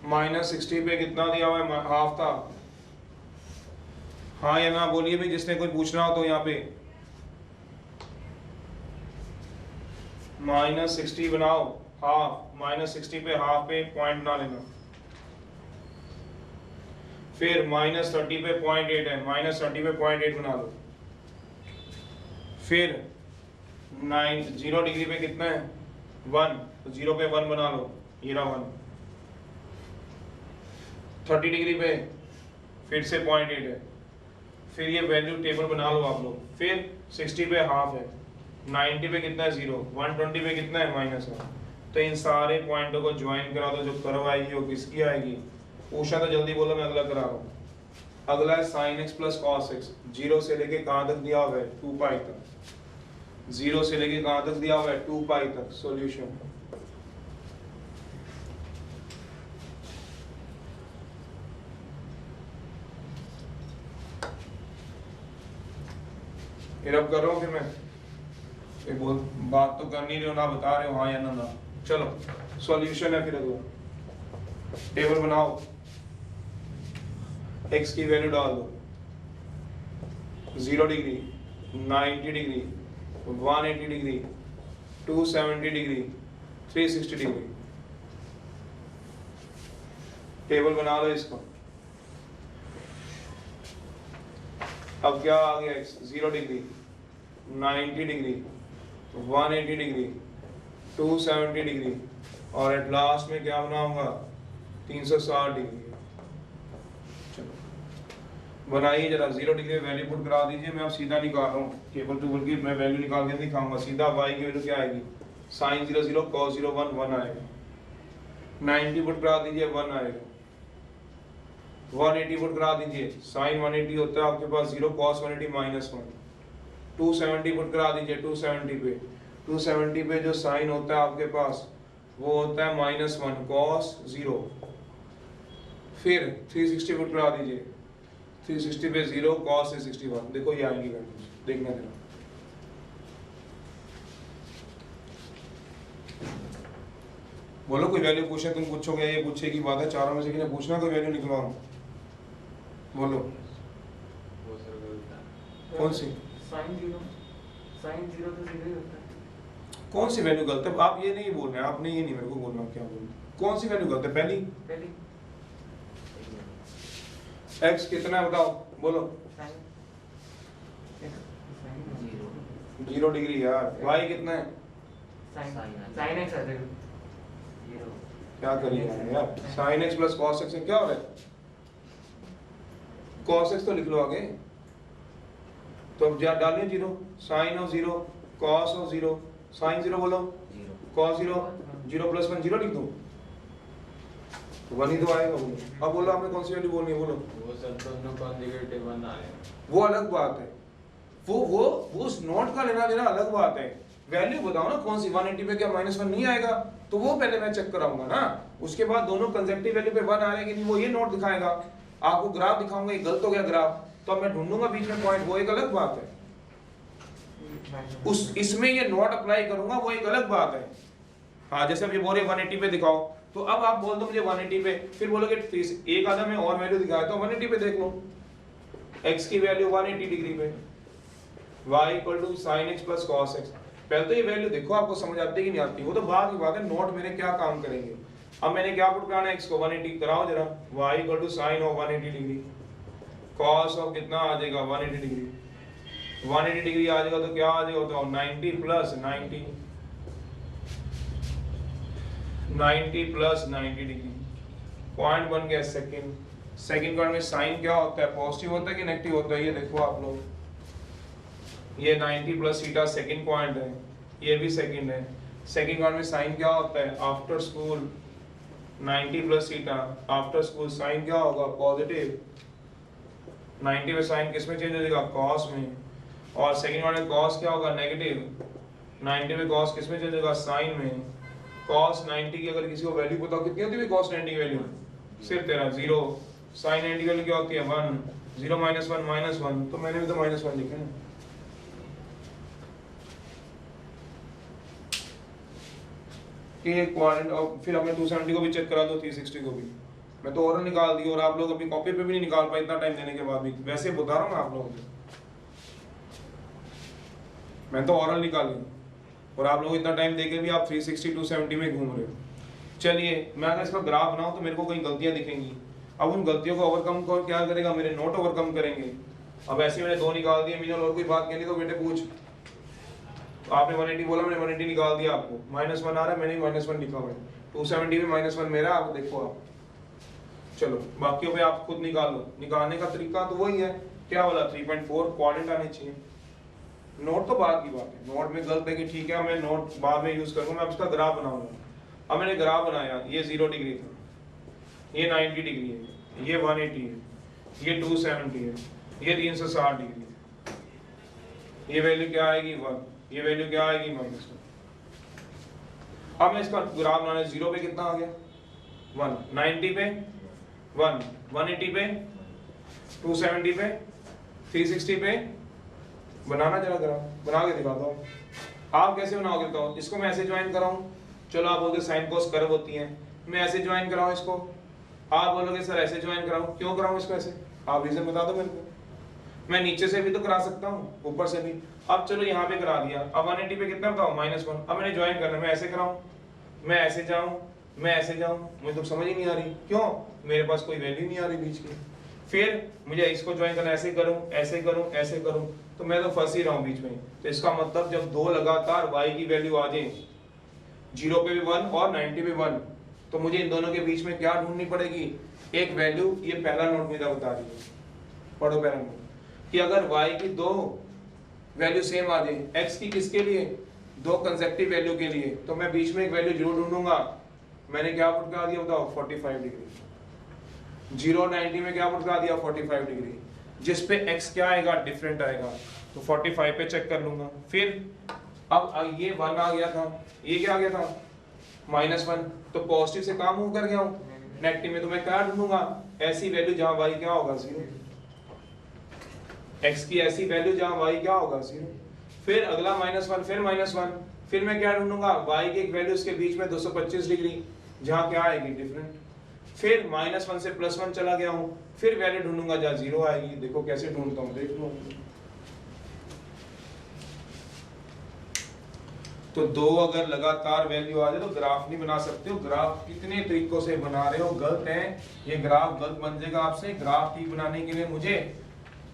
-60 पे कितना दिया हुआ है, हाफ था, हाँ या ना बोलिए भाई, जिसने कोई पूछना हो तो यहाँ पे -60 बनाओ, हाफ, -60 पे हाफ पे पॉइंट बना लेना। फिर -30 पे 0.8 है, -30 पे 0.8 बना लो। फिर 0 डिग्री पे कितना है, 1, तो 0 पे 1 बना लो, ये रहा 1। 30 डिग्री पे फिर से 0.8 है, फिर ये वैल्यू टेबल बना लो आप लोग। फिर 60 पे हाफ है, 90 पे कितना है 0, 120 पे कितना है -1। तो इन सारे पॉइंटों को ज्वाइन करा दो, जो कर्व आएगी वो किसकी आएगी। पूछा तो जल्दी बोलो, मैं अगला करा रहा हूँ। अगला है sin x plus cos x, 0 से लेके कहाँ तक दिया हुआ है, 2 पाई तक। 0 से लेके कहाँ तक दिया हुआ है, 2 पाई तक। सॉल्यूशन रब कर रहा हूँ, फिर मैं एक बोल बात तो कर नहीं रहे हो, ना बता रहे हो हाँ या ना ना। चलो सॉल्यूशन है, फिर अगला टेबल बनाओ, x की वैल्यू डाल दो। 0 degree, 90 degree, 180 degree, 270 degree, 360 degree. Table बना लो इसको। अब क्या आ गया, 0 डिग्री, 90 डिग्री, 180 डिग्री, 270 डिग्री, और एट लास्ट में क्या बनाऊंगा, 360 डिग्री। बनाइए जरा। 0 डिग्री वैल्यू पुट करा दीजिए, मैं अब सीधा निकाल रहा हूँ केबल टू की, मैं वैल्यू निकाल के दिखाऊंगा सीधा। y की वैल्यू क्या आएगी, sin 0 0 cos 0 1 1 आएगा। 90 पुट करा दीजिए, 1 आएगा। 180 पुट करा दीजिए, sin 180 होता है आपके पास 0 cos 180 -1। 270 पुट करा दीजिए, 270 पे 270 पे जो साइन होता है आपके पास वो होता है -1 cos 0। फिर 360 पुट करा दीजिए, 360 पे 0 cos से 61। देखो ये आएंगी वैल्यूज, देखना जरा। बोलो कोई वैल्यू पूछे, तुम पूछोगे ये पूछे की बात है, चारों में से किसी ने पूछना कोई वैल्यू निकलवाओ। बोलो वो सर गलत है। कौन सी साइन जीरो तो जीरो ही होता है। कौन सी वैल्यू गलत है? आप ये नहीं बोल रहे हैं, आपने ये नहीं मेरे को बोलना क्या बोल रहे हैं। कौन सी वैल्यू गलत है? पहली पहली x कितना है बताओ, बोलो। साइन 0 डिग्री यार। y कितना है? साइन एक्स है देखो जीरो। क्या करिए यार, sin x plus cos x क्या हो रहा है? cos x तो लिख लो आगे, तो अब डालिए 0, sin of 0, cos of 0, sin 0 बोलो, cos 0, 0 प्लस 1 0 लिख दो तो 1 ही तो आएगा। बोलो अब बोलो आपने कौन सी वैल्यू बोलनी है, बोलो। वो सर दोनों कॉन्जुगेटिव बना है। वो अलग बात है, वो उस नोट का लेना देना अलग बात है। वैल्यू बताओ ना कौन सी, 180 पे क्या -1 नहीं आएगा? तो वो पहले मैं चेक कराऊंगा ना, उसके बाद दोनों कंसेप्टिव वैल्यू पे 1 आ रहा है कि नहीं वो ये नोट दिखाएगा। आपको ग्राफ दिखाऊंगा, ये गलत हो गया ग्राफ, तो अब मैं ढूंढूंगा बीच में पॉइंट, वो एक अलग बात है। उस इसमें ये नोट अप्लाई करूंगा, वो एक अलग बात है। हाँ जैसे अब ये बोल रहे 180 पे दिखाओ, तो अब आप बोल दो मुझे 180 पे, फिर बोलोगे एक आधा में और वैल्यू दिखाया तो 180 पे देख लो, x की वैल्यू 180 डिग्री पे, y equal to sin x plus cos x। पहले तो ये वैल्यू देखो आपको समझ आती है कि नहीं आती, वो तो बाद की बात है। नोट मेरे क्या काम करेंगे, अब मैंने क्या पुट कराना है, x को 180 कराओ जरा, y equal to sin of 180 degree, cos of कितना आ जाएगा 180 डिग्री, 180 डिग्री आ जाएगा तो क्या आ जाएगा, तो 90 प्लस 90, 90 प्लस 90 डिग्री, पॉइंट बन गया सेकंड। सेकंड पॉइंट में साइन क्या होता है, पॉजिटिव होता है कि नेगेटिव होता है, ये देखो आप लोग, ये 90 प्लस थीटा सेकंड पॉइंट है, ये भी सेकंड है। सेकंड पॉइंट में साइन क्या होता है, after school 90 plus theta, after school sine क्या होगा, पॉजिटिव। 90 में साइन किस में चेंज हो जाएगा, कॉस में, और सेकंड पॉइंट में कॉस क्या होगा, नेगेटिव। 90 में कॉस किस में चेंज होगा, साइन में। cos 90 की अगर किसी को वैल्यू पता हो, कितनी होती है cos 90 की वैल्यू, सिर्फ तेरा 0। sin 90 की वैल्यू क्या होती है 1, 0 -1 -1, तो मैंने भी तो -1 लिखा है। कि एक क्वाड्रेंट, और फिर हमने 270 को भी चेक करा दो, 360 को भी। मैं तो और निकाल दी, और आप लोग अपनी कॉपी पे भी नहीं निकाल पाए इतना टाइम देने के बाद भी। वैसे बता रहा हूँ मैं आप लोगों को, मैं तो और निकाली, और आप लोग इतना टाइम देके भी आप 360 270 में घूम रहे हो। चलिए मैं अगर इसका ग्राफ बनाऊं तो मेरे को कई गलतियां दिखेंगी, अब उन गलतियों को ओवरकम को क्या करेगा, मेरे नोट ओवरकम करेंगे। अब ऐसे मैंने 2 निकाल दिए, मीनल और कोई बात कहनी तो बेटे पूछ, तो आपने 180 बोला, मैंने 180 निकाल दिया, आपको -1 आ रहा है, मैंने -1 लिखा हुआ है, 270 में -1 मेरा, आप देखो आप। चलो बाकियों पे आप खुद निकाल लो, निकालने का तरीका तो वही है, क्या बोला 3.4 क्वाड्रेंट आने चाहिए। नोट तो बाद की बात है, नोट में गलत है कि ठीक है मैं नोट बाद में यूज करूंगा, मैं उसका ग्राफ बनाऊंगा। अब मैंने ग्राफ बनाया, ये 0 डिग्री था, ये 90 डिग्री है, ये 180 है, ये 270 है, ये 360 डिग्री है। ये वैल्यू क्या आएगी 1, ये वैल्यू क्या आएगी -1। अब मैं इसका ग्राफ बनाने, 0 पे कितना आ गया 1, 90 पे 1, 180 पे, 270 पे, 360 पे। बनाना जरा ग्राफ, बना के दिखाता हूँ। आप कैसे बनाओगे बताओ, इसको मैं ऐसे ज्वाइन कराऊं, चलो आप बोलोगे साइन कोस कर्व होती हैं, मैं ऐसे ज्वाइन कराऊं इसको, आप बोलोगे सर ऐसे ज्वाइन कराऊं, क्यों कराऊं इसको ऐसे, आप रीजन बता दो मेरे को। मैं नीचे से भी तो करा सकता हूँ, ऊपर से भी। अब चलो यहाँ पे करा दिया, अब 180 पे कितना बताओ -1। अब मैंने ज्वाइन करना, मैं ऐसे कराऊं, मैं ऐसे जाऊं, मैं ऐसे जाऊं, मुझे तो समझ ही नहीं आ रही, क्यों, मेरे पास कोई वैल्यू नहीं आ रही बीच की। फिर मुझे इसको ज्वाइन करना, ऐसे करूं, ऐसे करूं, ऐसे करूं, तो मैं तो फंस ही रहा हूं बीच में। तो इसका मतलब जब दो लगातार y की वैल्यू आ जाए, 0 पे भी 1 और 90 पे 1, तो मुझे इन दोनों के बीच में क्या ढूंढनी पड़ेगी, एक वैल्यू। ये पहला नोट मेरा बता रही है, पढ़ो पहला नोट, कि अगर y की दो वैल्यू सेम आ जाए, x की किसके लिए, दो कंसेप्टिव वैल्यू के लिए, तो मैं बीच में एक वैल्यू जरूर ढूंढूंगा। मैंने क्या पुट करा दिया बताओ, 45 डिग्री। 0 90 में क्या पुट करा दिया, 45 डिग्री, जिस पे x क्या आएगा, डिफरेंट आएगा, तो 45 पे चेक कर लूंगा। फिर अब ये 1 आ गया था, ये क्या आ गया था -1, तो पॉजिटिव से काम मूव कर गया हूँ, नेगेटिव में तो मैं क्या ढूंढूंगा, ऐसी वैल्यू जहां y क्या होगा 0, x की ऐसी वैल्यू जहां y क्या होगा 0। फिर अगला -1, फिर -1, फिर मैं क्या ढूंढूंगा, y की एक वैल्यू उसके बीच में 225 डिग्री, जहां क्या आएगी, डिफरेंट। फिर -1 से +1 चला गया हूँ, फिर वैल्यू ढूंढूंगा जहाँ 0 आएगी। देखो कैसे ढूंढता हूँ, देख लो। तो 2 अगर लगातार वैल्यू आ जाए तो ग्राफ नहीं बना सकते हो। ग्राफ कितने तरीकों से बना रहे हो, गलत है। ये ग्राफ गलत बन जाएगा आपसे। ग्राफ ठीक बनाने के लिए मुझे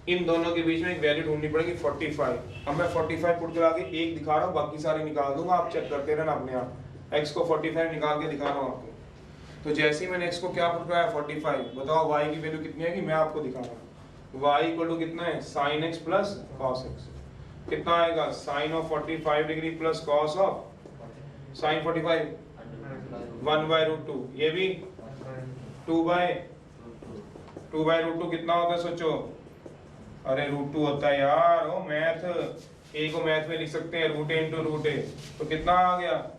इन दोनों के बीच में एक वैल्यू ढूंढनी पड़ेगी 45। अब मैं 45 पुट करा के एक दिखा रहा हूँ, बाकी सारे निकाल दूंगा, आप चेक करते रहना अपने आप। x को 45 निकाल के दिखा रहा हूँ आपको। तो जैसे ही मैंने x को क्या पुट कराया 45, बताओ y की वैल्यू कितनी आएगी, मैं आपको दिखा रहा हूँ। y इक्वल टू कितना है, sin x plus cos x। कितना आएगा, sin of 45 degree plus cos of sin 45 1/√2। ये भी 2/√2 कितना होता है सोचो। अरे √2 होता है यार, ओ मैथ, a को मैथ में लिख सकते हैं √a × √a। तो कितना आ गया,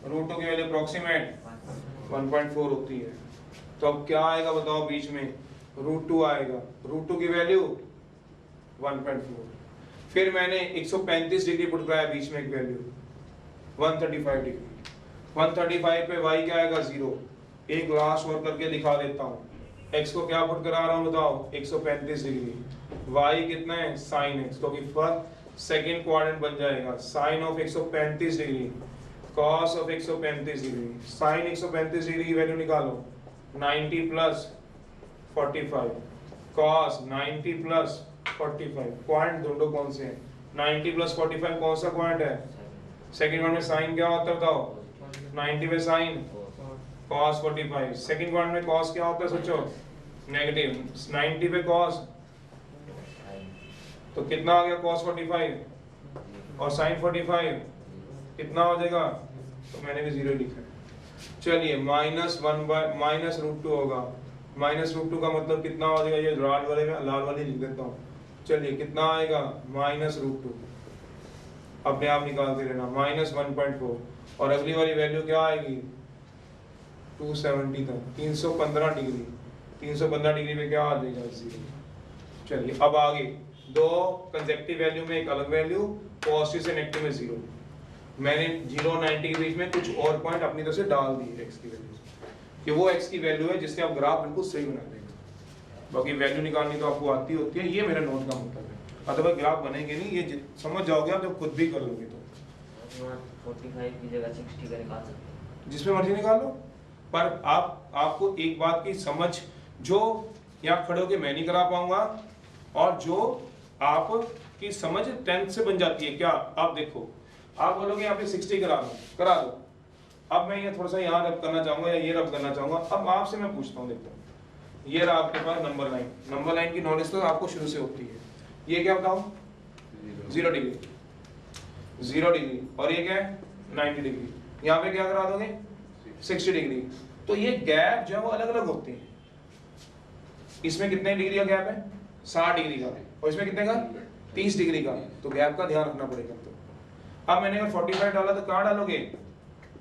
√2 की वैल्यू अप्रोक्सीमेट 1.4 होती है। तो अब क्या आएगा बताओ बीच में, √2 आएगा। √2 की वैल्यू 1.4। फिर मैंने 135 डिग्री पुट कराया बीच में एक वैल्यू 135 डिग्री। 135 पे y क्या आएगा 0। एक लास्ट और करके दिखा देता हूँ। x को क्या पुट करा रहा हूँ बताओ 135 डिग्री। y कितना है sin x, क्योंकि फर्स्ट सेकंड क्वाड्रेंट बन जाएगा। sin of 135 degree cos of 135 degree. sin 135 degree की वैल्यू निकालो 90 प्लस 45 cos 90 प्लस 45। क्वाड्रेंट ढूंढो कौन से हैं। 90 प्लस 45 कौन सा क्वाड्रेंट है, सेकंड वन में साइन क्या होता है बताओ, 90 में साइन cos 45। सेकंड वन में cos क्या होता है सोचो, नेगेटिव। 90 पे cos, तो कितना आ गया cos 45 और sin 45 कितना हो जाएगा, तो मैंने भी 0 लिखा है। चलिए -√2 होगा। -√2 का मतलब कितना हो जाएगा, ये लाल वाले लिख देता हूँ। चलिए कितना आएगा -√2, अपने आप निकालते रहना, -1.4। और अगली वाली वैल्यू क्या आएगी 270 तक, 315 डिग्री। 315 डिग्री में क्या आ जाएगा 0। चलिए अब आगे दो कंसेक्टिव वैल्यू में एक अलग वैल्यू, पॉजिटिव से नेगेटिव में 0। मैंने 0 और 90 के बीच में कुछ और पॉइंट अपनी तरफ से डाल दिए x की वैल्यू, कि वो x की वैल्यू है जिससे आप ग्राफ बिल्कुल सही बना देंगे। बाकी वैल्यू निकालनी तो आपको आती होती है, ये मेरा नोट का मतलब है। अदरवाइज ग्राफ बनेंगे नहीं, ये समझ जाओगे आप जब खुद भी कर लोगे। तो 45 की जगह 60 का निकाल सकते हैं, जिसमें मर्जी निकाल लो। पर आपको एक बात की समझ, जो यहाँ खड़े होके मैं नहीं करा पाऊंगा, और जो आप की समझ 10th से बन जाती है। क्या आप देखो, आप बोलोगे यहाँ पे 60 करा दो। अब मैं ये थोड़ा सा यहाँ रब करना चाहूंगा या ये रब करना चाहूंगा। अब आपसे मैं पूछता हूँ, देखो ये रहा आपके पास नंबर लाइन की नॉलेज तो आपको शुरू से होती है। ये क्या बताओ 0 डिग्री, 0 डिग्री, और ये क्या है 90 डिग्री। यहाँ पे क्या करा दोगे 60 डिग्री। तो ये गैप जो है वो अलग अलग होते हैं। इसमें कितने डिग्री का गैप है 60 डिग्री का, और इसमें कितने का 30 डिग्री का। तो गैप का ध्यान रखना पड़ेगा। तो अब मैंने अगर 45 डाला तो कहाँ डालोगे,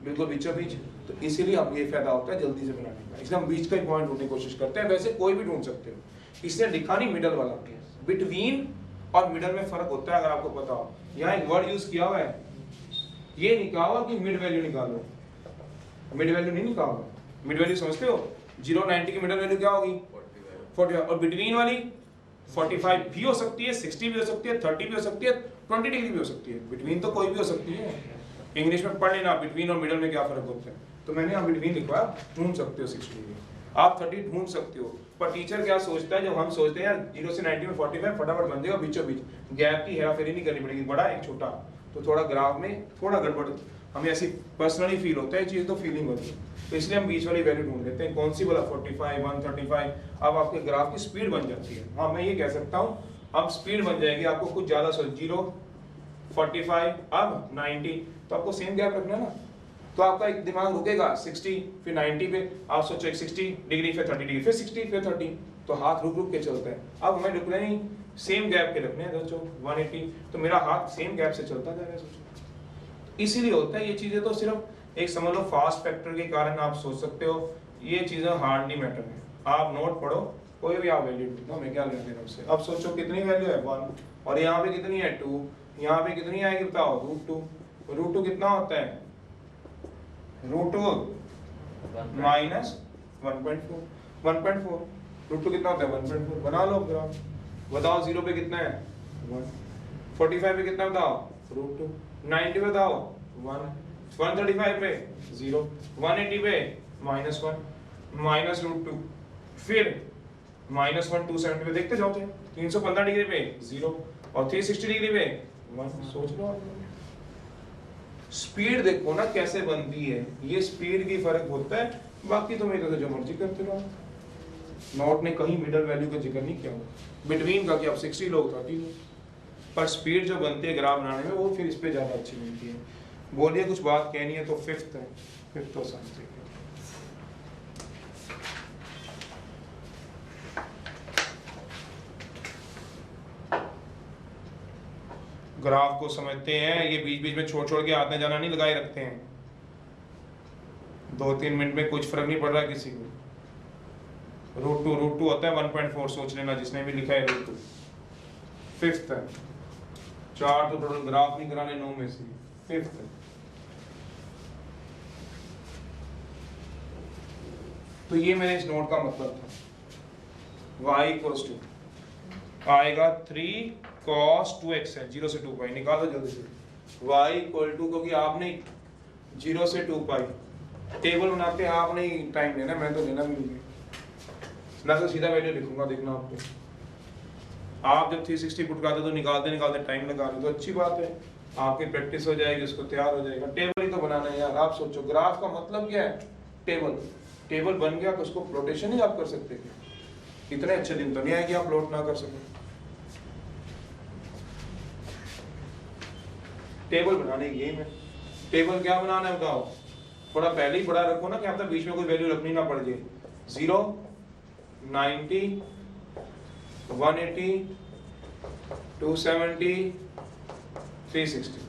बिल्कुल बीचों बीच। तो इसीलिए हम ये फायदा होता है जल्दी से बनाने का, इसलिए हम बीच का ही पॉइंट ढूंढने की कोशिश करते हैं। वैसे कोई भी ढूंढ सकते हो, इसने लिखा नहीं मिडल वाला। बिटवीन और मिडल में फर्क होता है, अगर आपको पता हो। यहाँ एक वर्ड यूज किया हुआ है, ये निकालो कि मिड वैल्यू निकालो। मिड वैल्यू नहीं निकालो, मिड वैल्यू समझते हो 0 90 की मिडल वैल्यू क्या होगी 45, और बिटवीन वाली 45 भी हो सकती है, 60 भी हो सकती है, 30 भी हो सकती है, 20 डिग्री भी हो सकती है। बिटवीन तो कोई भी हो सकती है। इंग्लिश में पढ़ लेना बिटवीन और मिडल में क्या फर्क होता है। तो मैंने यहाँ बिटवीन लिखवा, ढूंढ सकते हो 60 डिग्री, आप 30 ढूंढ सकते हो। पर टीचर क्या सोचता है, जब हम सोचते हैं यार 0 से 90 में 45 फटाफट बन जाएगा बीचों बीच, गैप की हेराफेरी नहीं करनी पड़ेगी, बड़ा एक छोटा, तो थोड़ा ग्राफ में थोड़ा गड़बड़ हमें ऐसी पर्सनली फील होता है, चीज तो फीलिंग होती है। तो इसलिए हम बीच वाली वैल्यू ढूंढ लेते हैं, कौन सी बोला 45 135। अब आपके ग्राफ की स्पीड बन जाती है। हाँ मैं ये कह सकता हूँ अब स्पीड बन जाएगी, आपको कुछ ज्यादा 0 45 अब 90, तो आपको सेम गैप रखना है ना। तो आपका एक दिमाग रुकेगा 60 फिर 90 पे, आप सोचो एक 60 डिग्री फिर 30 डिग्री फिर 60 फिर 30, तो हाथ रुक रुक के चलता है। अब हमें रुकना नहीं, सेम गैप के रखने हैं सोचो 180, तो मेरा हाथ सेम गैप से चलता जाएगा सोचो। इसीलिए होता है ये चीजें, तो सिर्फ एक समझ लो फास्ट फैक्टर के कारण आप सोच सकते हो, ये चीजें हार्डली मैटर है। आप नोट पढ़ो, कोई भी आप वैल्यू ढूंढो, मैं क्या लेना देना उससे। अब सोचो कितनी वैल्यू है 1, और यहाँ पे कितनी है 2, यहाँ पे कितनी आएगी बताओ √2। √2 कितना होता है, √2 माइनस 1.4 1.4 रूट टू कितना होता है 1.4 बना लो ग्राफ बताओ 0 पे कितना है 1 45 पे कितना बताओ रूट टू 90 पे बताओ 1 135 पे 0 180 पे -1 माइनस रूट टू फिर -1 270 पे देखते जाओ 315 डिग्री पे 0 और 360 डिग्री पे 1 सोच लो आप स्पीड देखो ना कैसे बनती है ये स्पीड की फर्क होता है बाकी तुम इधर जो मर्जी करते रहो नोट ने कहीं मिडल वैल्यू का जिक्र नहीं किया बिटवीन का कि आप 60 लो 30 लो पर स्पीड जो बनती है ग्राफ बनाने में वो फिर इस पे ज्यादा अच्छी मिलती है बोलिए कुछ बात कहनी है तो फिफ्थ है फिफ्थ तो समझिए ग्राफ को समझते हैं ये बीच बीच में छोड़ छोड़ के आने जाना नहीं लगाए रखते हैं 2-3 मिनट में कुछ फर्क नहीं पड़ रहा किसी को रूट टू होता है 1.4 सोच लेना जिसने भी लिखा है रूट टू फिफ्थ है 4 तो टोटल ग्राफ नहीं कराने 9 में से फिफ्थ है तो ये मेरे इस नोट का मतलब था y इक्वल्स टू आएगा 3 cos 2x है 0 से 2 पाई निकाल दो जल्दी से y इक्वल टू क्योंकि आपने 0 से 2 पाई टेबल बनाते हैं आपने ही टाइम लेना मैं तो लेना भी नहीं मैं तो सीधा वैल्यू लिखूंगा देखना आपको आप जब 360 पुट करते तो निकालते निकालते टाइम लगा रहे तो अच्छी बात है आपकी प्रैक्टिस हो जाएगी उसको तैयार हो जाएगा टेबल ही तो बनाना है यार आप सोचो ग्राफ का मतलब क्या है टेबल बन गया तो उसको प्लॉटेशन ही आप कर सकते हैं इतने अच्छे दिन तो नहीं आए कि आप प्लॉट ना कर सकें टेबल बनाने की गेम है टेबल क्या बनाना है बताओ थोड़ा पहले ही बड़ा रखो ना क्या पता बीच में कोई वैल्यू रखनी ना पड़ जाए 0 90 180 270 360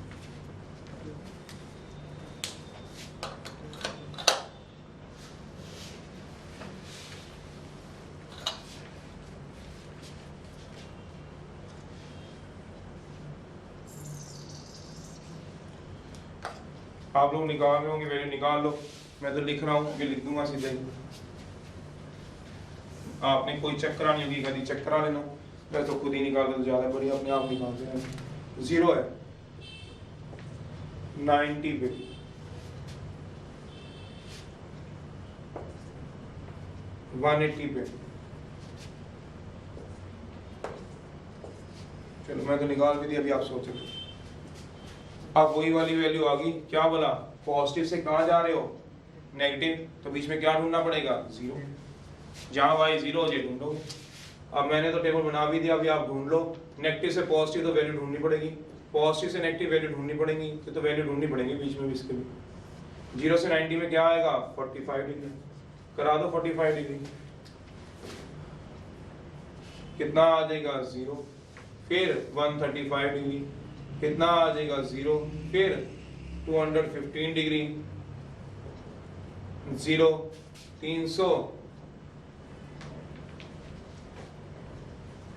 आप लोग निकाल रहे होंगे वैल्यू निकाल लो मैं तो लिख रहा हूँ कि लिख दूंगा सीधे आपने कोई चेक करानी होगी कभी चेक करा लेना मैं तो खुद ही निकाल दे तो ज्यादा बढ़िया अपने आप निकालते हैं 0 है 90 पे पे चलो मैं तो निकाल भी दिया अभी आप सोचो अब वही वाली वैल्यू आ गई क्या बोला पॉजिटिव से कहाँ जा रहे हो नेगेटिव तो बीच में क्या ढूंढना पड़ेगा 0 जहाँ y 0 हो जाए ढूंढोगे अब मैंने तो टेबल बना भी दिया अभी आप ढूंढ लो नेगेटिव से पॉजिटिव तो वैल्यू ढूंढनी पड़ेगी पॉजिटिव से नेगेटिव वैल्यू ढूंढनी पड़ेगी तो वैल्यू ढूंढनी पड़ेगी बीच में भी इसके भी 0 से 90 में क्या आएगा 45 डिग्री करा दो 45 डिग्री कितना आ जाएगा 0 फिर 135 डिग्री कितना आ जाएगा 0 फिर 215 डिग्री 0 300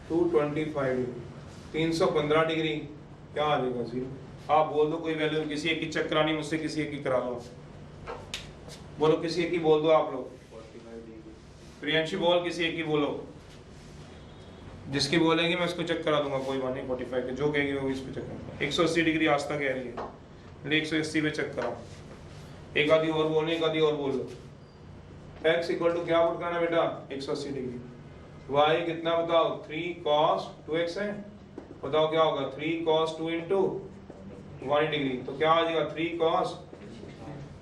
225 डिग्री 315 डिग्री क्या आ जाएगा 0 आप बोल दो कोई वैल्यू किसी एक की चेक करानी मुझसे किसी एक की करा लो बोलो किसी एक की बोल दो आप लोग 45 डिग्री प्रियंशी बोल किसी एक की बोलो जिसकी बोलेगी मैं उसको चेक करा दूंगा कोई बात नहीं 45 के जो कहेगी वो इस पे चेक करूंगा 180 डिग्री आस्था कह रही है ले 180 पे चेक कराओ एक आधी और बोलने एक आधी और बोल लो x इक्वल टू क्या पुट करना बेटा 180 डिग्री y कितना बताओ 3 cos 2x है बताओ क्या होगा 3 cos 2 into 1 डिग्री तो क्या आ जाएगा 3 cos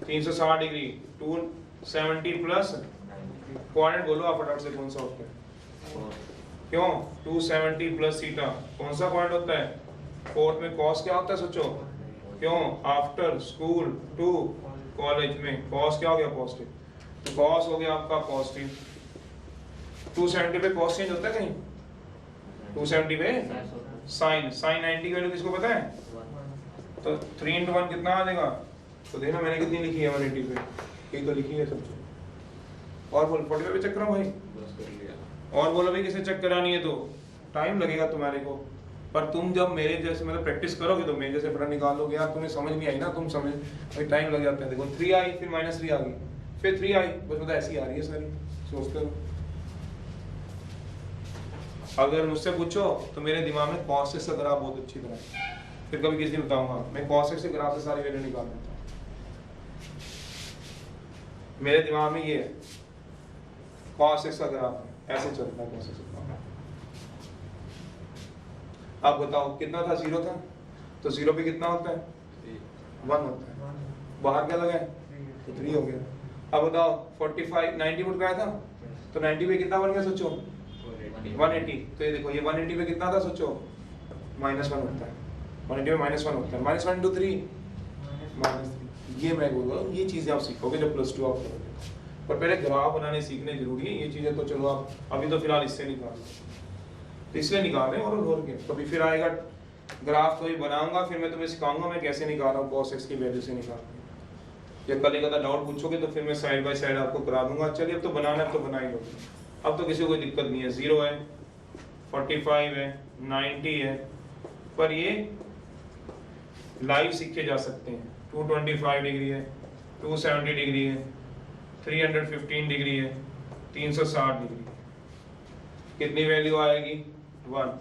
360 डिग्री 270 प्लस क्वाड्रेंट बोलो आप फटाफट से कौन सा होता है क्यों 270 प्लस थीटा कौन सा पॉइंट होता है फोर्थ में कॉस क्या होता है सोचो क्यों आफ्टर स्कूल टू कॉलेज में कॉस क्या हो गया पॉजिटिव तो कॉस हो गया आपका पॉजिटिव 270 पे कॉस चेंज होता है कहीं 270 पे साइन 90 की वैल्यू किसको पता है तो 3 into 1 कितना आ जाएगा तो देखना मैंने कितनी लिखी है 180 पे ये तो लिखी है सबसे और बोल 45 पे चेक करो भाई और बोलो भाई किसे चेक करानी है तो टाइम लगेगा तुम्हारे को पर तुम जब मेरे जैसे मतलब प्रैक्टिस करोगे तो मेरे जैसे फटा निकाल लोगे यार तुम्हें समझ नहीं आई ना तुम समझ भाई टाइम लग जाता है देखो 3 आई फिर -3 आ गई फिर 3 आई, बस मतलब ऐसी आ रही है सारी, सोचते रहो। अगर मुझसे पूछो तो मेरे दिमाग में cos x का ग्राफ बहुत अच्छी तरह है, फिर कभी किसी दिन बताऊंगा मैं cos x के ग्राफ से सारी वैल्यू निकाल लेता हूँ। मेरे दिमाग में ये है cos x का ग्राफ है, ऐसे चलता है cos x का ग्राफ। अब बताओ कितना था, 0 था, तो 0 पे कितना होता है, 1 होता है, बाहर क्या लगा है, तो 3 हो गया। अब बताओ 45 90 फुट का आया था, तो 90 पे कितना बन गया सोचो, 180। तो ये देखो ये 180 पे कितना था सोचो, -1 होता है, 180 पे -1 होता है, -1 into 3 -3। ये मैं बोल रहा हूँ, ये चीजें आप सीखोगे जब +2 आप करोगे, पर पहले ग्राफ बनाने सीखने जरूरी है। ये चीजें तो चलो आप अभी तो फिलहाल इससे निकाल लो, तो इसलिए निकाल रहे हैं और के कभी फिर आएगा ग्राफ कभी बनाऊंगा, फिर मैं तुम्हें सिखाऊंगा मैं कैसे निकाल रहा हूँ cos x की वैल्यू से निकाल रहा हूँ। या कल एक डाउट पूछोगे तो फिर मैं साइड बाय साइड आपको करा दूंगा। चलिए अब तो बनाना, अब तो बना ही लोगे, अब तो किसी को कोई दिक्कत नहीं है। 0 है, 45 है, 90 है, पर ये लाइव सीखे जा सकते हैं। 225 डिग्री है, 270 डिग्री है, 315 डिग्री है, 360 डिग्री। कितनी वैल्यू आएगी, 1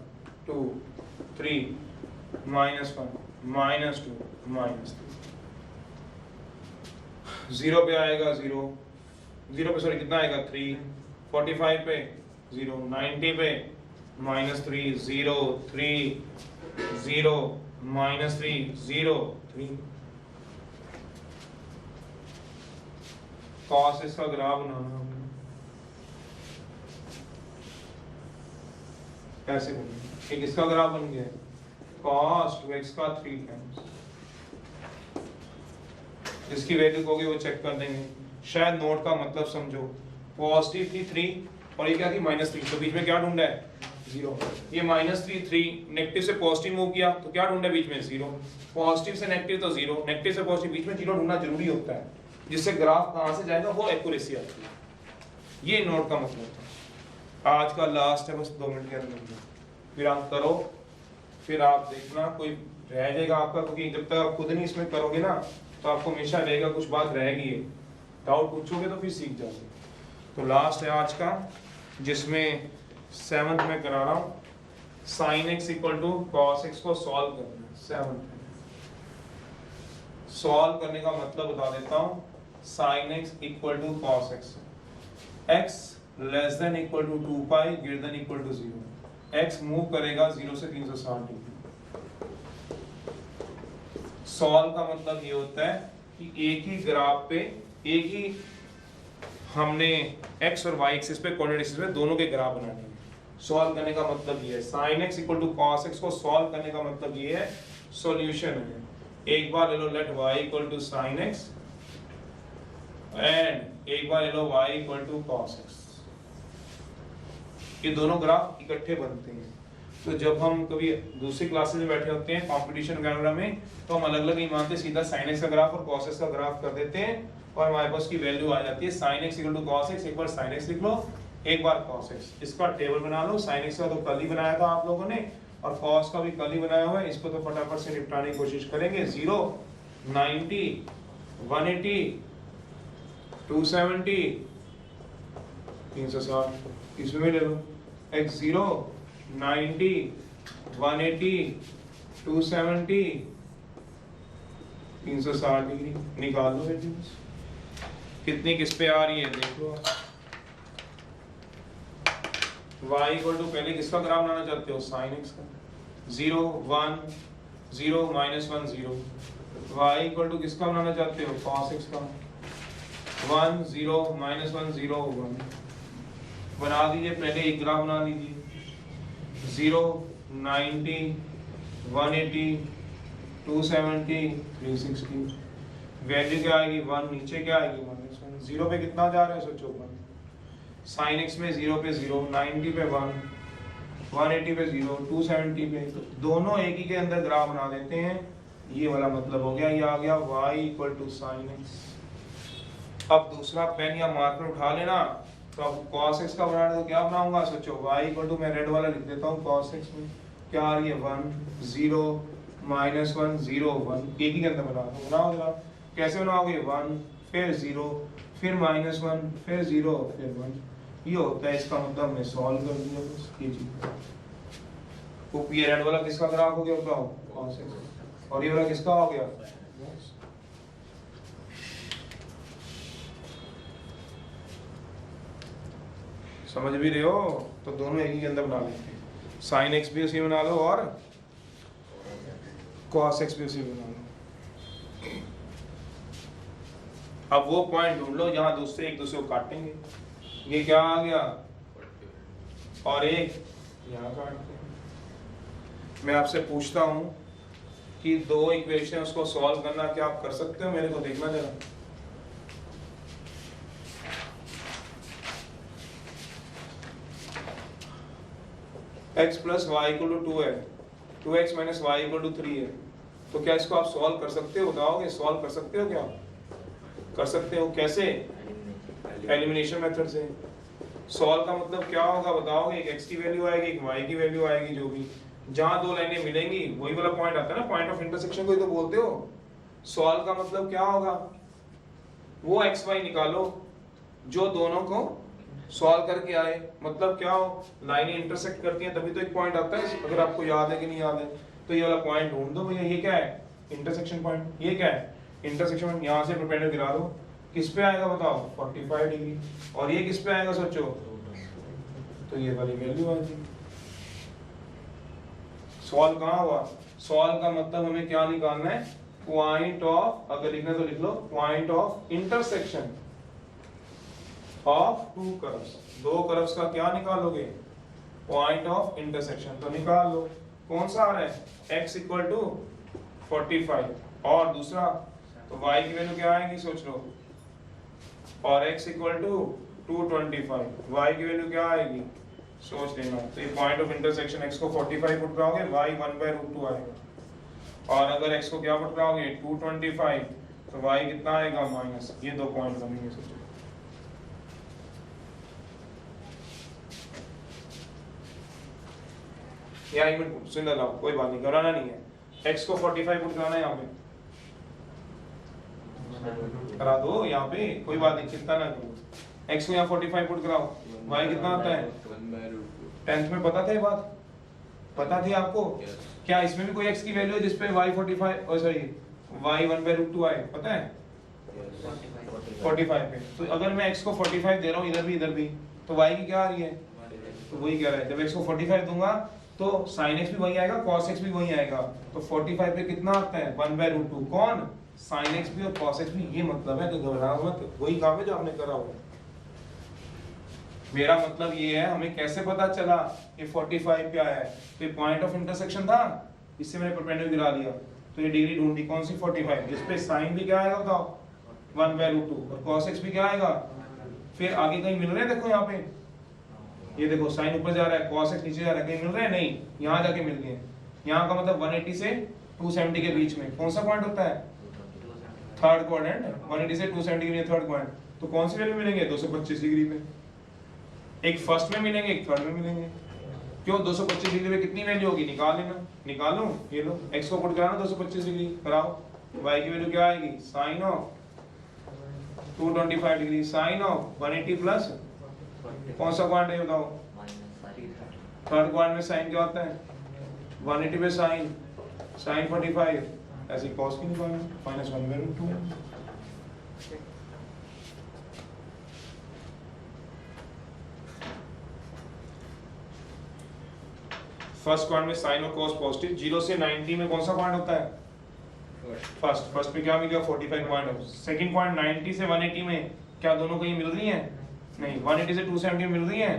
2 3 -1 -2 -3। 0 पे आएगा 0, 0 पे सॉरी कितना आएगा 3, 45 पे 0, 90 पे -3 0 3 0 -3 0 3। cos इसका ग्राफ बनाना होगा, कैसे बनेगा, एक इसका ग्राफ बन गया cos 2x का 3 टाइम्स, जिसकी वैल्यू कहोगे वो चेक कर देंगे। शायद नोट का मतलब समझो, पॉजिटिव थी 3 और ये क्या थी -3, तो बीच में क्या ढूंढा है, 0। ये -3 3 नेगेटिव से पॉजिटिव मूव किया तो क्या ढूंढा है बीच में, 0। पॉजिटिव से नेगेटिव तो 0, नेगेटिव से पॉजिटिव बीच में 0 ढूंढना जरूरी होता है, जिससे ग्राफ कहां से जाएगा वो एक्यूरेसी आती है। ये नोट का मतलब था। आज का लास्ट है, बस 2 मिनट के अंदर फिर आप करो, फिर आप देखना कोई रह जाएगा आपका, क्योंकि जब तक आप खुद नहीं इसमें करोगे ना तो आपको हमेशा रहेगा कुछ बात रहेगी है, डाउट पूछोगे तो फिर सीख जाओगे। तो लास्ट है आज का, जिसमें 7th में करा रहा हूँ, sin x = cos x को सॉल्व करना है। 7th सॉल्व करने का मतलब बता देता हूँ, sin x = cos x, x <= 2π > 0, x move करेगा 0 से 360 डिग्री। सॉल्व का मतलब ये होता है कि एक ही ग्राफ पे एक ही हमने x और y एक्सिस पे कोऑर्डिनेट एक्सिस पे दोनों के ग्राफ बनाने हैं। सॉल्व करने का मतलब ये है, sin x = cos x को सॉल्व करने का मतलब ये है सॉल्यूशन है। एक बार ले लो let y = sin x and एक बार ले लो y = cos x, ये दोनों ग्राफ इकट्ठे बनते हैं। तो जब हम कभी दूसरी क्लासेस में बैठे होते हैं कंपटीशन वगैरह में, तो हम अलग अलग नहीं मानते, सीधा sin x का ग्राफ और cos x का ग्राफ कर देते हैं और हमारे पास की वैल्यू आ जाती है। sin x = cos x, एक बार sin x लिख लो, एक बार cos x। इसका टेबल बना लो। sin x का तो कल ही बनाया था आप लोगों ने, और cos का भी कल ही बनाया हुआ है। इसको तो फटाफट से निपटाने की कोशिश करेंगे। 0 90 180 270 360, इसमें ले लो x0 90 180 270 360 डिग्री, निकाल लो वैल्यूज कितनी किस पे आ रही है देख लो। y = पहले किसका ग्राफ बनाना चाहते हो, sin x का। 0 1 0 -1 0। y = किसका बनाना चाहते हो, cos x का। 1 0 -1 0 1। बना दीजिए, पहले एक ग्राफ बना लीजिए। 0 90 180 270 360, वैल्यू क्या आएगी 1, नीचे क्या आएगी -1। 0 पे कितना जा रहा है सोचो 1। sin x में 0 पे 0, 90 पे 1, 180 पे 0, 270 पे, तो दोनों एक ही के अंदर ग्राफ बना देते हैं। ये वाला मतलब हो गया, ये आ गया y = sin x। अब दूसरा पेन या मार्कर उठा लेना, तो अब cos x का बनाना तो क्या बनाऊंगा सोचो, y = मैं रेड वाला लिख देता हूँ, cos x में क्या आ रही है 1 0 -1 0 1, एक ही के अंदर बनाओ जरा। कैसे बनाओगे, 1 फिर 0 फिर -1, फिर 0, फिर 1, ये होता है। इसका मतलब हमने सॉल्व कर दिया बस ये चीज। वो पीरियड वाला किसका ग्राफ हो गया बताओ, cos x, और ये वाला किसका हो गया, समझ भी रहे हो? तो दोनों एक ही के अंदर बना लेते हैं, sin x भी उसी में बना लो और cos x भी उसी में बना लो। अब वो पॉइंट ढूंढ लो जहां दूसरे एक दूसरे को काटेंगे। ये क्या आ गया, और एक यहाँ काटते हैं। मैं आपसे पूछता हूं कि दो इक्वेशन उसको सॉल्व करना, क्या आप कर सकते हो? मेरे को देखना जरा। x plus y equal to 2 है, 2x minus Y equal to 3 है, तो क्या इसको आप सॉल्व कर सकते हो? बताओगे सॉल्व कर सकते हो? क्या कर सकते हो? कैसे? एलिमिनेशन मेथड से। सॉल्व का मतलब क्या होगा बताओगे? एक x की वैल्यू आएगी, एक y की वैल्यू आएगी, जो भी जहां दो लाइनें मिलेंगी वही वाला पॉइंट आता है ना, पॉइंट ऑफ इंटरसेक्शन को ही तो बोलते हो। सॉल्व का मतलब क्या होगा? वो x y निकालो जो दोनों को सॉल्व करके आए। मतलब क्या हो, लाइनें इंटरसेक्ट करती हैं तभी तो एक पॉइंट आता है। अगर आपको याद है कि नहीं याद है तो ये वाला पॉइंट ढूंढ दो भैया। ये क्या है? Intersection point. ये क्या है? Intersection point. यहाँ से परपेंडिकुलर गिरा दो, किस पे आएगा बताओ? 45 डिग्री। और ये किस पे आएगा सोचो? तो ये वाली वैल्यू आ जाएगी। सॉल्व कहाँ हुआ? सॉल्व का मतलब हमें क्या निकालना है? पॉइंट ऑफ, अगर लिखना तो लिख लो, point of intersection of two curves. दो कर्व्स का क्या निकालोगे? Point of intersection. तो निकाल लो। कौन सा आ रहा है? x इक्वल टू 45 और दूसरा तो y की वैल्यू क्या आएगी सोच लो, और x इक्वल टू 225, y की वैल्यू क्या आएगी सोच लेना। तो ये पॉइंट ऑफ इंटरसेक्शन, x को 45 पुट कराओगे, y 1/√2 आएगा, और अगर x को क्या पुट कराओगे 225, तो y कितना आएगा माइनस। ये दो पॉइंट बनेंगे सोचो। या एक मिनट सुन लगाओ, कोई बात नहीं, घबराना नहीं है। x को 45 पुट कराना है यहाँ पे, करा दो यहाँ पे, कोई बात नहीं, चिंता ना करो। x को यहाँ 45 पुट कराओ, y कितना आता है? 10th में पता था ये बात? पता थी आपको? क्या इसमें भी कोई x की वैल्यू है जिसपे y 45 सॉरी y 1/√2 आए? पता है 45 पे। तो अगर मैं x को 45 दे रहा हूँ इधर भी, तो y की क्या आ रही है? तो वही कह रहा है, जब x को 45 दूंगा तो sin x भी वही आएगा, cos x भी वही आएगा। तो 45 पे कितना आता है? 1/√2। कौन? sin x भी और cos x भी। ये मतलब है कि घबराओ मत, वही काम है जो आपने करा हुआ। मेरा मतलब ये है, हमें कैसे पता चला ये 45 पे आया है? तो ये पॉइंट ऑफ इंटरसेक्शन था, इससे मैंने परपेंडिकुलर गिरा दिया, तो ये डिग्री ढूंढी कौन सी? 45, जिसपे sin भी क्या आएगा बताओ? 1/√2, और cos x भी क्या आएगा? फिर आगे कहीं मिल रहे हैं? देखो यहाँ पे, ये देखो sin ऊपर जा रहा है, cos x नीचे जा रहा है, कहीं मिल रहे हैं? नहीं, यहाँ जाके मिल गए। यहाँ का मतलब 180 से 270 के बीच में कौन सा पॉइंट होता है? Third quadrant. 180 से 270 के लिए थर्ड पॉइंट। तो कौन सी वैल्यू मिलेंगे? 225 डिग्री पे। एक फर्स्ट में मिलेंगे, एक थर्ड में मिलेंगे। क्यों? 225 डिग्री पे कितनी वैल्यू होगी? निकाल लेना। निकालो, ये लो, x को पुट कराना 225 डिग्री, कराओ। y की वैल्यू क्या आएगी? sin of 225 degree, sin of 180 plus कौन सा क्वाड्रेंट है बताओ? थर्ड क्वाड्रेंट में sin क्या होता है? 180 पे sin 45, ऐसे cos की निकालना, -1/√2। फर्स्ट क्वाड्रेंट में sin और cos पॉजिटिव। 0 से 90 में कौन सा पॉइंट होता है? फर्स्ट पे क्या मिल गया? 45 पॉइंट। सेकंड पॉइंट 90 से 180 में क्या दोनों कहीं मिल रही हैं? नहीं, 180 से 270 मिल रही हैं,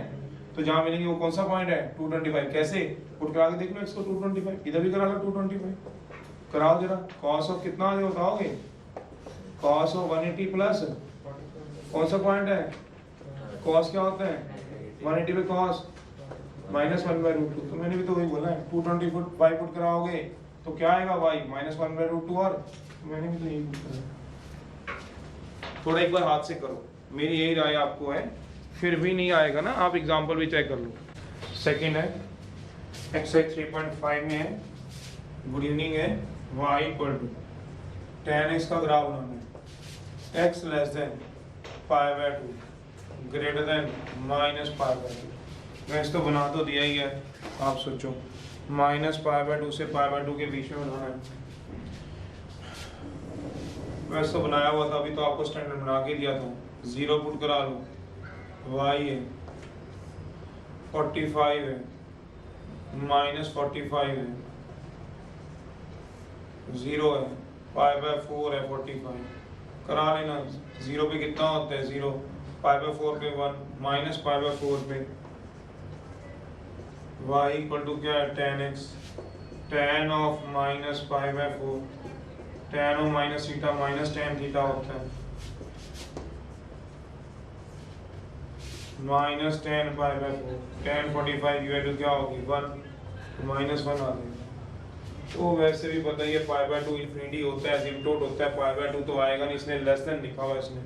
तो जहां मिलेंगे वो कौन सा पॉइंट है? 225। कैसे? पुट करा के देख लो x को 225, इधर भी करा लो 225, कराओ जरा। cos ऑफ कितना आ गया बताओगे? cos ऑफ 180 प्लस कौन सा पॉइंट है? cos क्या होता है? 180 पे cos -1/√2। तो मैंने भी तो वही बोला है, 225 पुट कराओगे तो क्या आएगा? y -1/√2। और मैंने भी तो यही पूछा। थोड़ा एक बार हाथ से करो, मेरी यही राय आपको है। फिर भी नहीं आएगा ना, आप एग्जांपल भी चेक कर लो। सेकंड है एक्सरसाइज 3.5 में है, गुड इवनिंग है, y = tan x का ग्राफ बनाना है। x <5 π/2 greater than -π/2। वैसे तो बना तो दिया ही है, आप सोचो -π/2 से π/2 के बीच में बनाना है। वैसे तो बनाया हुआ था, अभी तो आपको स्टैंडर्ड बना के दिया था। 0 पुट करा लो, y है 45 है -45 है, 0 है, π/4 है 45, करा लेना। 0 पे कितना होता है 0, π/4 पे 1, -π/4 पे y इक्वल टू क्या है tan x, tan of -π/4, tan of minus theta minus tan theta होता है -tan π/4, tan 45 की वैल्यू क्या होगी 1, -1 आ जाएगा। तो वैसे भी पता ही है π/2 इन्फिनिटी होता है, एसिम्पटोट होता है, π/2 तो आएगा नहीं, इसने लेस देन लिखा हुआ है इसने।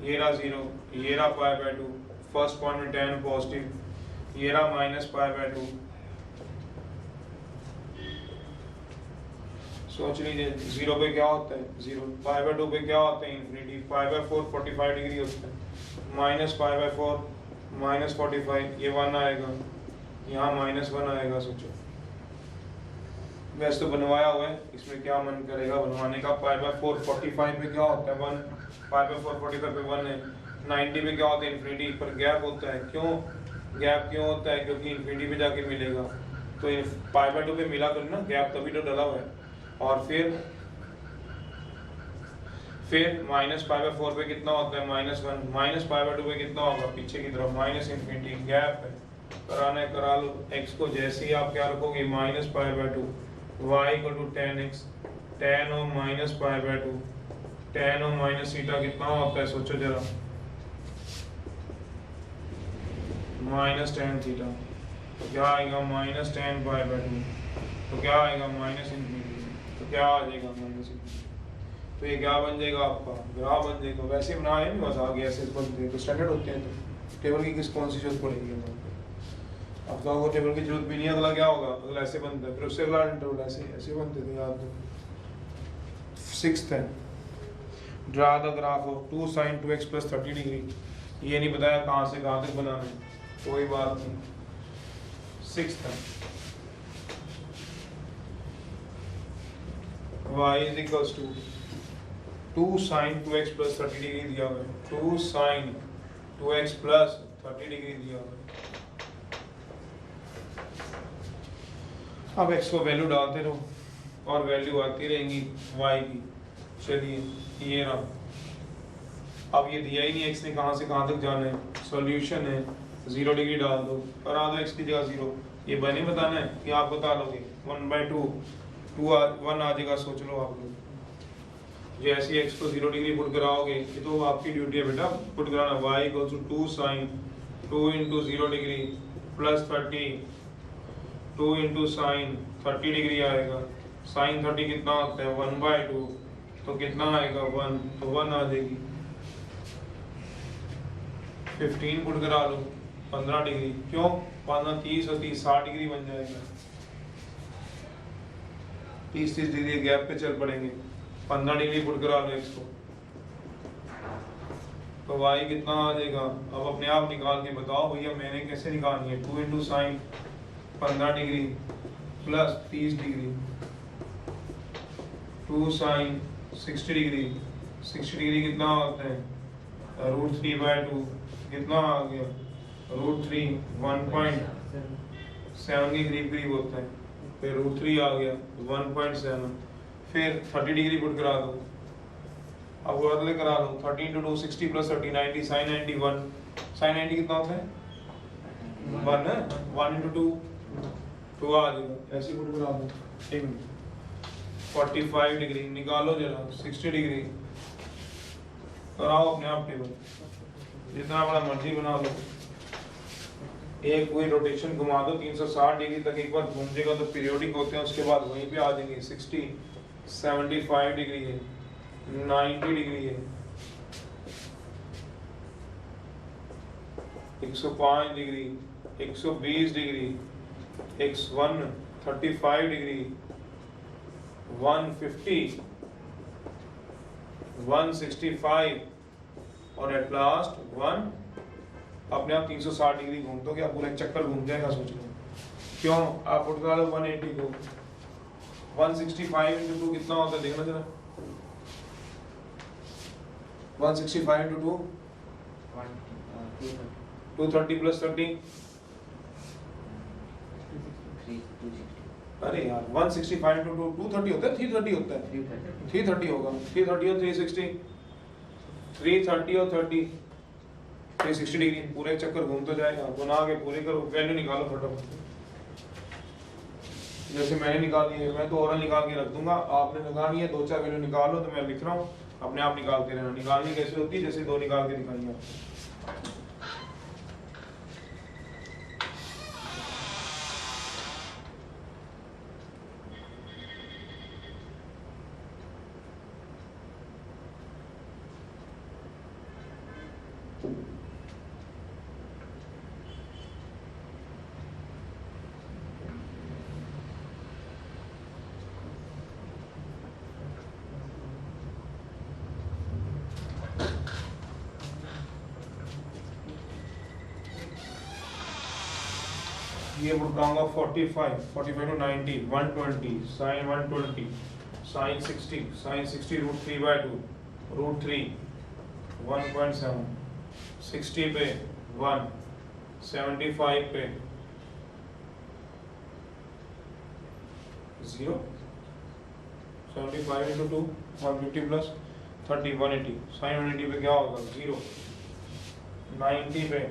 ये रहा 0, ये रहा π/2, फर्स्ट पॉइंट में tan पॉजिटिव, ये रहा -π/2। सोच लीजिए 0 पे क्या होता है 0, π/2 पे क्या होता है इन्फिनिटी, π/4 45 डिग्री होता है, -π/4 -45, ये 1 आएगा, यहाँ -1 आएगा। सोचो वैसे तो बनवाया हुआ है, इसमें क्या मन करेगा बनवाने का। π/4 45 पे क्या होता है 1, π/4 45 पे 1 है। 90 पे क्या होता है इन्फिनिटी पर गैप होता है, क्यों गैप क्यों होता है, क्योंकि इन्फिनिटी पे जाके मिलेगा। तो π/2 पे मिला तो ना गैप, तभी तो डला हुआ है। और फिर -π/4 पे कितना होता है -1, -π/2 पे कितना होगा पीछे की तरफ -इन्फिनिटी, गैप है, कराना है करा लो। x को जैसे ही आप क्या रखोगे -π/2, y equal to tan x, tan of -π/2, tan of minus theta कितना होता है सोचो जरा, -tan थीटा, तो क्या आएगा -tan π/2, तो क्या आएगा -इन्फिनिटी, तो क्या आ जाएगा -इन्फिनिटी। तो ये क्या बन जाएगा आपका ग्राफ बन जाएगा। वैसे बनाया नहीं बस आ गया, ऐसे बनते हैं तो स्टैंडर्ड होते हैं, तो टेबल की कौन सी जरूरत पड़ेगी हमें। अब तो आपको टेबल की जरूरत भी नहीं है। अगला क्या होगा, अगला ऐसे बनता है, फिर उससे अगला इंटरवल ऐसे बनते थे याद दो। 6th है, draw the graph of 2 sin 2x + 30 degree. ये नहीं बताया कहाँ से कहाँ तक बनाना है, कोई बात नहीं। 6th है, y = 2 sin 2x + 30 डिग्री दिया हुआ है, 2 sin 2x + 30 डिग्री दिया हुआ है। अब x को वैल्यू डालते रहो और वैल्यू आती रहेंगी y की। चलिए ये रहा। अब ये दिया ही नहीं x ने कहाँ से कहाँ तक जाना है, सॉल्यूशन है 0 डिग्री डाल दो, करा दो x की जगह 0। ये बने बताना है कि आप बता लोगे 1/2 1 आ जाएगा। सोच लो आप लोग, जैसे x को 0 डिग्री पुट कराओगे, ये तो आपकी ड्यूटी है बेटा पुट कराना। y = 2 sin 2 × 0 degree + 30, 2 × sin 30 degree आएगा। sin 30 कितना होता है 1/2, तो कितना आएगा 1, तो 1 आ जाएगी। 15 पुट करा लो 15 डिग्री, क्यों 15 30 और 30 60 डिग्री बन जाएगा। 30 डिग्री गैप पे चल पड़ेंगे। 15 डिग्री पुट करा लो x को, तो y कितना आ जाएगा। अब अपने आप निकाल के बताओ भैया मैंने कैसे निकालनी है। 2 × sin 15 degree + 30 degree, 2 sin 60 degree, 60 degree कितना होता है √3/2, कितना आ गया √3 1.7 के करीब होता है, फिर √3 आ गया 1.7। फिर 30 डिग्री पुट करा दो, अब बदले करा लो 30 × 2 60 + 30 90, sin 90 1, sin 90 कितना होता है 1 है, 1 × 2 2 आ जाएगा। ऐसे पुट करा दो। एक मिनट, 45 डिग्री निकालो जरा, 60 डिग्री कराओ अपने आप टेबल, जितना बड़ा मर्जी बना लो। एक पूरी रोटेशन घुमा दो 360 डिग्री तक, एक बार घूम जाएगा तो पीरियोडिक होते हैं, उसके बाद वहीं पे आ जाएंगे। 60 75 डिग्री है, 90 डिग्री है, 105 डिग्री, 120 डिग्री, 135 डिग्री, 150, 165 और एट लास्ट 1 अपने आप 360 डिग्री घूम तो क्या पूरा एक चक्कर घूम जाएगा, सोच लो। क्यों आप उठ लो 180 को 165 इंटू 2 कितना होता है देखना जरा। 165 इंटू 2 230 प्लस 30 अरे यार 165 इंटू 2 230 होता है 330 होता है 330 होगा 330 और 360 330 और 30 360 डिग्री पूरे चक्कर घूम तो जाएगा। गुना के पूरे करो, वैल्यू निकालो फटाफट। जैसे मैंने निकाली है, मैं तो और निकाल के रख दूंगा, आपने निकाली है 2-4 वैल्यू निकालो, तो मैं लिख रहा हूँ अपने आप निकालते रहना। निकालनी कैसे होती है, जैसे 2 निकाल के दिखाई आपको। ये बताऊंगा 45 to 90 120 sine 120 sine 60 root 3/2 root 3 1.7 60 पे 1 75 पे 0 75 इंटू 2 150 प्लस 30 180 साइन 180 पे क्या होगा 0 90 पे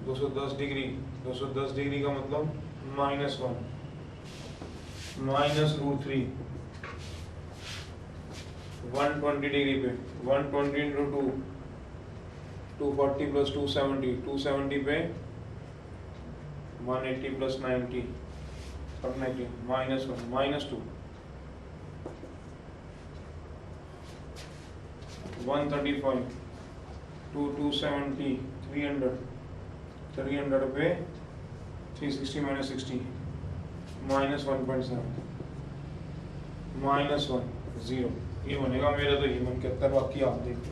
210 डिग्री 210 डिग्री का मतलब -1 माइनस रूट 3 120 डिग्री पे 120 इंटू 2 240 प्लस 270 270 पे 180 प्लस 90 सब 90 -1 -2 135 270 300 पे 360 minus 60 -1.7 -1 0 ये बनेगा मेरा। तो ये मन कहता है, बाकी आप देखो,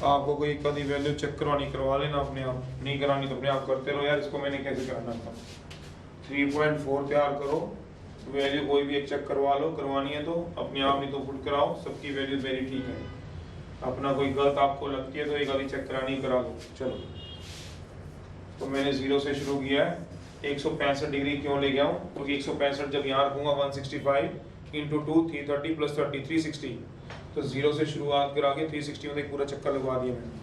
आपको कोई कभी वैल्यू चेक करवानी करवा लेना अपने आप, नहीं करानी तो अपने आप करते रहो। यार इसको मैंने कैसे कराना था 3.4 तैयार करो, वैल्यू कोई भी एक चेक करवा लो, करवानी है तो अपने आप नहीं तो पुट कराओ, सबकी वैल्यू वेरी ठीक है। अपना कोई गलत आपको लगती है तो एक अभी चेक करानी करा लो। चलो तो मैंने 0 से शुरू किया है। 165 डिग्री क्यों ले गया हूँ, क्योंकि 165 जब यहाँ रखूंगा 165 इंटू 2 330 प्लस 30 360, तो 0 से शुरुआत करा के 360 में पूरा चक्कर लगवा दिया मैंने।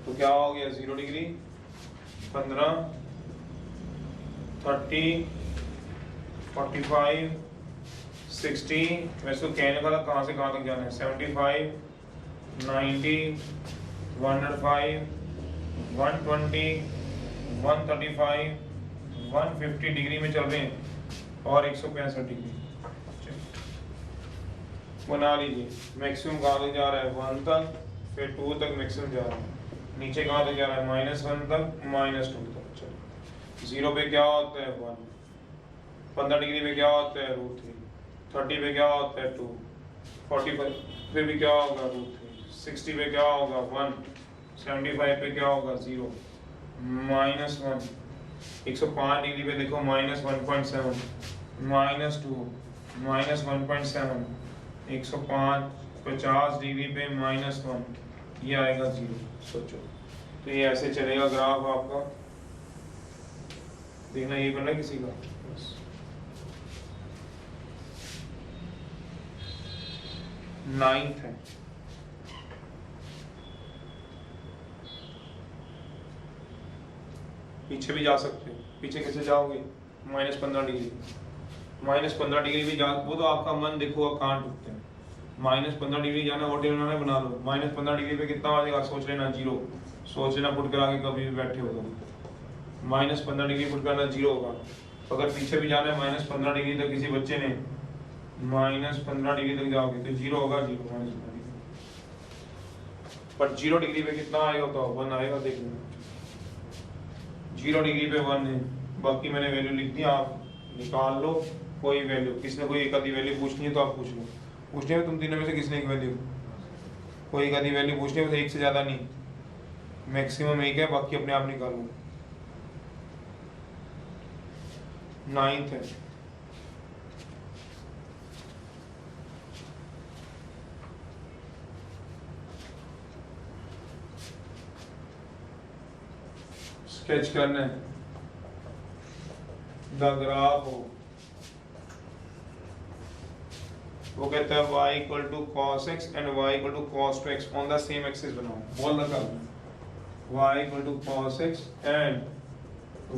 तो क्या हो गया 0 डिग्री 15 30 45 60। वैसे तो कहने वाला कहाँ से कहाँ तक जाना है 75 90 105 120 135 150 डिग्री में चल रहे हैं और 165 डिग्री बना लीजिए। मैक्सिमम कहाँ तक जा रहा है 1 तक, फिर 2 तक मैक्सिमम जा रहा है, नीचे कहाँ तक जा रहा है -1 तक -2 तक। चलो 0 पे क्या होता है 1, 15 डिग्री पे क्या होता है √3, 30 पे क्या होता है 2, 45 पे भी क्या होगा √3, 60 पे क्या होगा 1, 75 पे क्या होगा 0 -1, 105 डिग्री पे देखो -1.7 -2 -1.7, 105 50 डिग्री पे -1, ये आएगा 0। सोचो तो ये ऐसे चलेगा ग्राफ आपका, देखना ये बन रहा है किसी का बस। नाइन्थ है पीछे भी जा सकते हो। पीछे कैसे जाओगे -15 डिग्री, -15 डिग्री भी जा, वो तो आपका मन देखो आप कहाँ टूटते हैं। -15 डिग्री जाना होटल बनाना बना लो, -15 डिग्री पे कितना आ जाएगा सोच लेना 0, सोच लेना पुट करा के कभी भी बैठे हो तो -15 डिग्री पुट करना 0 होगा। अगर पीछे भी जाना है -15 डिग्री तक किसी बच्चे ने, -15 डिग्री तक जाओगे तो 0 होगा 0 -15 डिग्री, पर 0 डिग्री पे कितना आएगा तो 1 आएगा। देख लेना 0 डिग्री पे 1 है, बाकी मैंने वैल्यू लिख दी, आप निकाल लो कोई वैल्यू। किसी ने कोई एक आधी वैल्यू पूछनी है तो आप पूछ लो। पूछने में तुम तीनों में से किसने एक वैल्यू, कोई एक आधी वैल्यू पूछने में, एक से ज़्यादा नहीं, मैक्सिमम एक है, बाकी अपने आप निकालो। 9th है, स्केच करना है द ग्राफ हो, वो कहता है y equal to cos x and y equal to cos 2x on the same axis बनाओ, बोल रखा है y equal to cos x and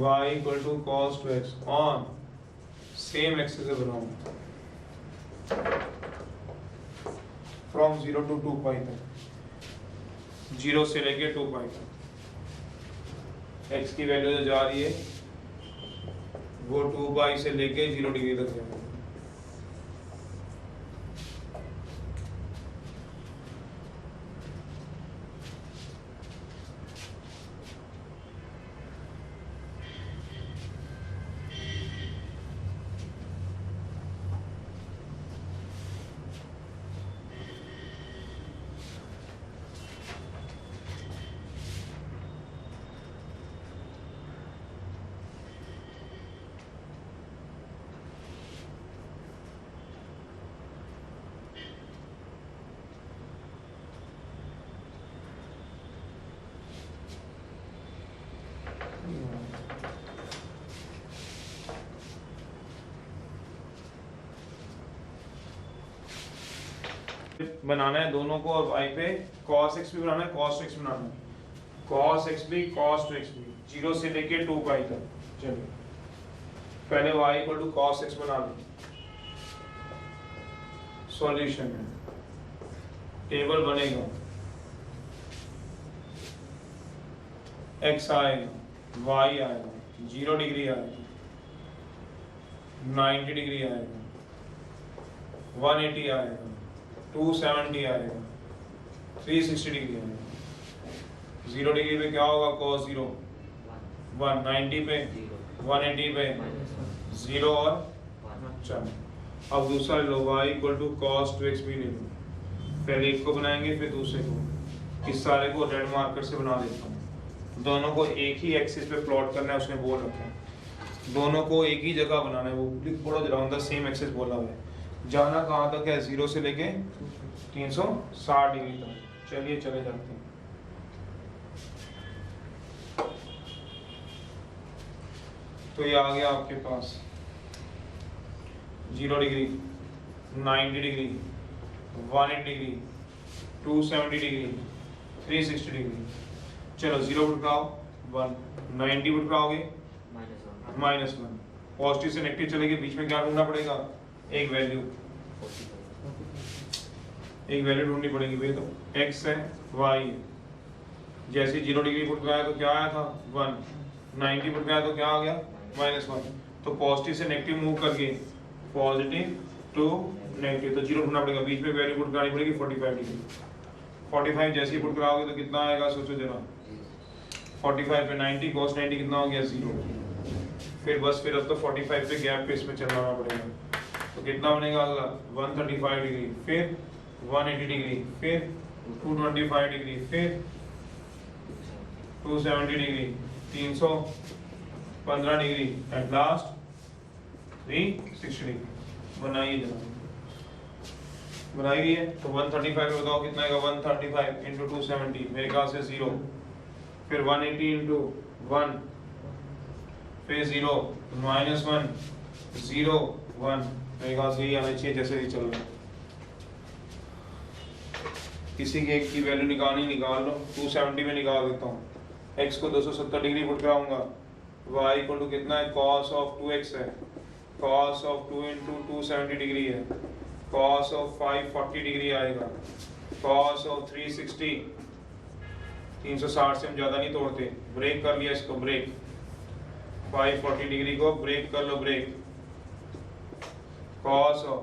y equal to cos 2x on same axis बनाओ from 0 to 2 pi तक, 0 से लेके 2 pi तक। x की वैल्यू जो जा रही है वो 2 पाई से लेके 0 डिग्री तक जाएगी। बनाना है दोनों को, और y पे cos x भी बनाना है, cos 2x बनाना है, cos x भी cos 2x भी, 0 से लेके 2 पाई तक। चलिए पहले y equal to cos x बना लो, सॉल्यूशन है, टेबल बनेगा, x आएगा, y आएगा, 0 डिग्री आएगा, 90 डिग्री आएगा, 180 आएगा, 270 आएगा, 360 डिग्री आएगा। 0 डिग्री पे क्या होगा, cos 0 1, 90 पे 180 पे 0 और 4। अब दूसरा लो, y equal to cos 2x भी ले लो, पहले एक को बनाएंगे फिर दूसरे को, इस सारे को रेड मार्कर से बना देता हूँ। दोनों को एक ही एक्सिस पे प्लॉट करना है, उसने बोल रखा है दोनों को एक ही जगह बनाना है, वो बोलो जरा ऑन द सेम एक्सिस बोला हुआ है। जाना कहाँ तक है, 0 से लेके 360 डिग्री तक। चलिए चले जाते हैं। तो ये आ गया आपके पास 0 degree, 90 degree, 180 degree, 270 degree, 360 degree. चलो 0 उठाओ 1, 90 उठाओगे -1, पॉजिटिव से नेगेटिव चलेगी, बीच में क्या ढूंढना पड़ेगा, एक वैल्यू ढूंढनी पड़ेगी भाई। तो x है y है, जैसे 0 डिग्री पुट गया तो क्या आया था 1, 90 पुट गया तो क्या आ गया -1। तो पॉजिटिव से नेगेटिव मूव करके पॉजिटिव टू नेगेटिव, तो 0 ढूंढना पड़ेगा, बीच में वैल्यू पुट करानी पड़ेगी 45 डिग्री। 45 जैसे ही पुट कराओगे तो कितना आएगा, सोचो जरा, 45 पे 90 cos 90 कितना हो गया 0। फिर बस फिर अब तो 45 पे गैप पे इसमें चलना पड़ेगा, तो कितना बनेगा अगला 135 डिग्री, फिर 180 डिग्री, फिर 225 डिग्री, फिर 270 degree, 315 degree, at last 360 degree. बनाइए जरा, बनाई गई है। तो 135 पे बताओ कितना आएगा, 135 इंटू 270 मेरे ख्याल से 0, फिर 180 इंटू 1, फिर 0 -1 0 1, मेरे ख्याल से यही आना चाहिए जैसे ही चल रहा है। किसी की एक की वैल्यू निकाल लो, 270 में निकाल देता हूँ। x को 270 डिग्री पुट कराऊंगा, y इक्वल टू कितना है, cos ऑफ 2x है, cos ऑफ 2 इंटू 270 डिग्री है, cos ऑफ 540 डिग्री आएगा, cos ऑफ 360, 360 से हम ज़्यादा नहीं तोड़ते, ब्रेक कर लिया इसको, ब्रेक 540 डिग्री को ब्रेक कर लो, break, cos of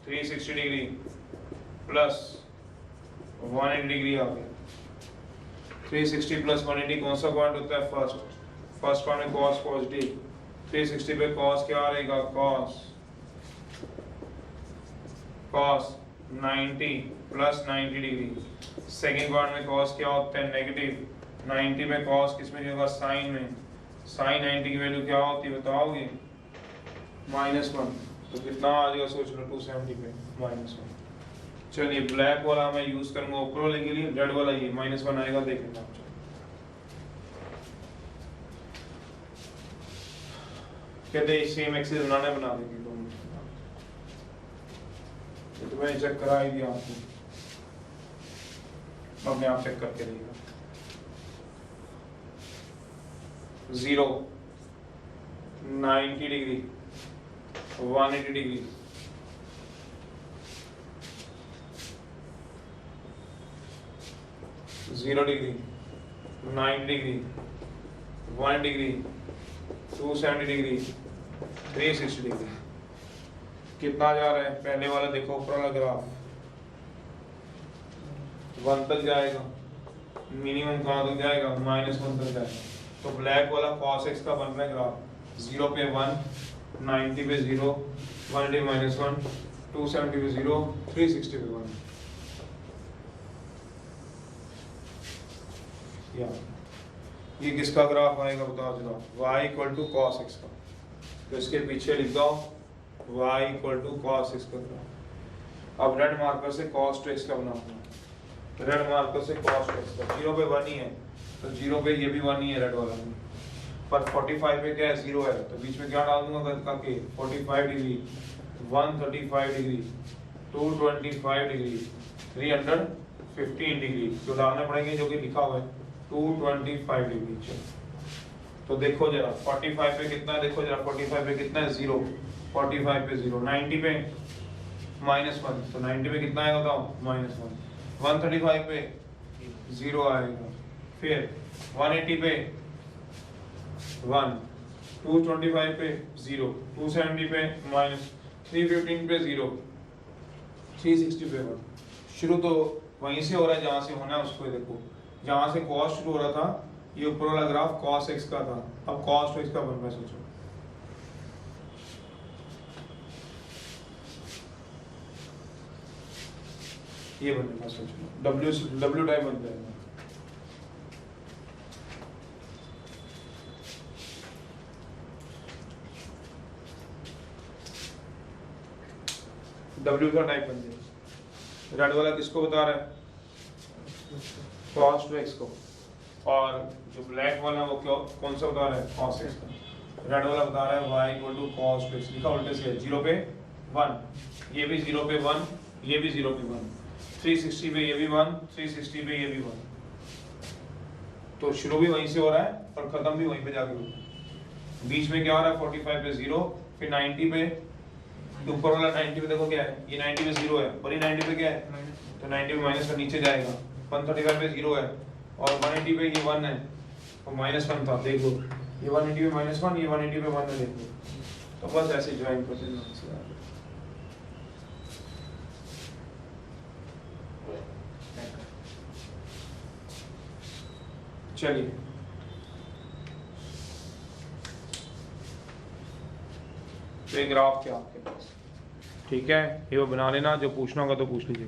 360 degree plus 180 degree आ गया। 360 प्लस 180 कौन सा पॉइंट होता है, फर्स्ट पॉइंट में cos पॉजिटिव, 360 पे cos क्या रहेगा, cos 90 plus 90 degree. Second part में कॉस क्या होता है नेगेटिव 90 में कॉस किस में होगा साइन में। साइन 90 की वैल्यू क्या होती है बताओगे -1। तो कितना आ जाएगा सोच लो 270 पे -1। चलिए ब्लैक वाला मैं यूज करूंगा ऊपर वाले के लिए, रेड वाला ये -1 आएगा देख लेना आप। कहते सेम एक्सिस बनाना बना देंगे दोनों। ये तो मैंने चेक करा ही दिया आपको, अब मैं आप चेक करके देगा 0 90 degree 180 degree 0 degree 90 degree 1 degree 270 degree 360 degree. कितना जा रहा है पहले वाला देखो ऊपर वाला ग्राफ 1 तक जाएगा, मिनिमम कहाँ तक जाएगा -1 तक जाएगा। तो ब्लैक वाला cos x का बन रहा है ग्राफ 0 पे 1 90 पे 0 180 -1 270 पे 0 360 पे 1। ये किसका ग्राफ आएगा बताओ जरा y equal to cos x का। तो इसके पीछे लिख दो y equal to cos x का ग्राफ। अब रेड मार्कर से cos to x का बनाना, रेड मार्कर से cos to x का 0 पे 1 ही है तो 0 पे ये भी 1 ही है रेड वाला में, पर 45 पे क्या है 0 है तो बीच में क्या डाल दूंगा करके 45 डिग्री 135 डिग्री 225 डिग्री 315 डिग्री जो डालने पड़ेंगे जो कि लिखा हुआ है 225 डिग्री। चलो तो देखो जरा 45 पे कितना है, देखो जरा 45 पे कितना है 0 45 पे 0 90 पे -1 तो 90 पे कितना आएगा बताओ -1 135 पे 0 आएगा, फिर 180 पे 1 225 पे 0 270 पे -315 पे 0 360 पे 1। शुरू तो वहीं से हो रहा है जहाँ से होना है उसको देखो, जहाँ से cos शुरू हो रहा था ये ऊपर वाला ग्राफ cos x का था, अब cos to x का बन रहा है। सोचो ये बनेगा, सोचो W टाइप बन जाएगा। W का टाइप बन जाएगा। रेड वाला किसको बता रहा है cos to x को, और जो ब्लैक वाला वो क्यों कौन सा बता रहा है cos x का। रेड वाला बता रहा है y equal to cos to x, लिखा उल्टे से 0 पे 1 ये भी 0 पे 1 ये भी 0 पे 1 360 पे ये भी 1 360 पे ये भी 1। तो शुरू भी वहीं से हो रहा है और खत्म भी वहीं पे जाके हो रहा है। बीच में क्या हो रहा है 45 पे 0 फिर 90 पे, तो ऊपर वाला 90 पे देखो क्या है ये 90 पे 0 है और ये 90 पे क्या है तो 90 पे माइनस का नीचे जाएगा 135 पे 0 है और 180 पे ये 1 है तो -1 था देख लो ये 180 पे -1 ये 180 पे 1 है देख लो। तो बस ऐसे ज्वाइन कर देना। चलिए तो ये ग्राफ क्या आपके पास ठीक है, ये वो बना लेना, जो पूछना होगा तो पूछ लीजिएगा।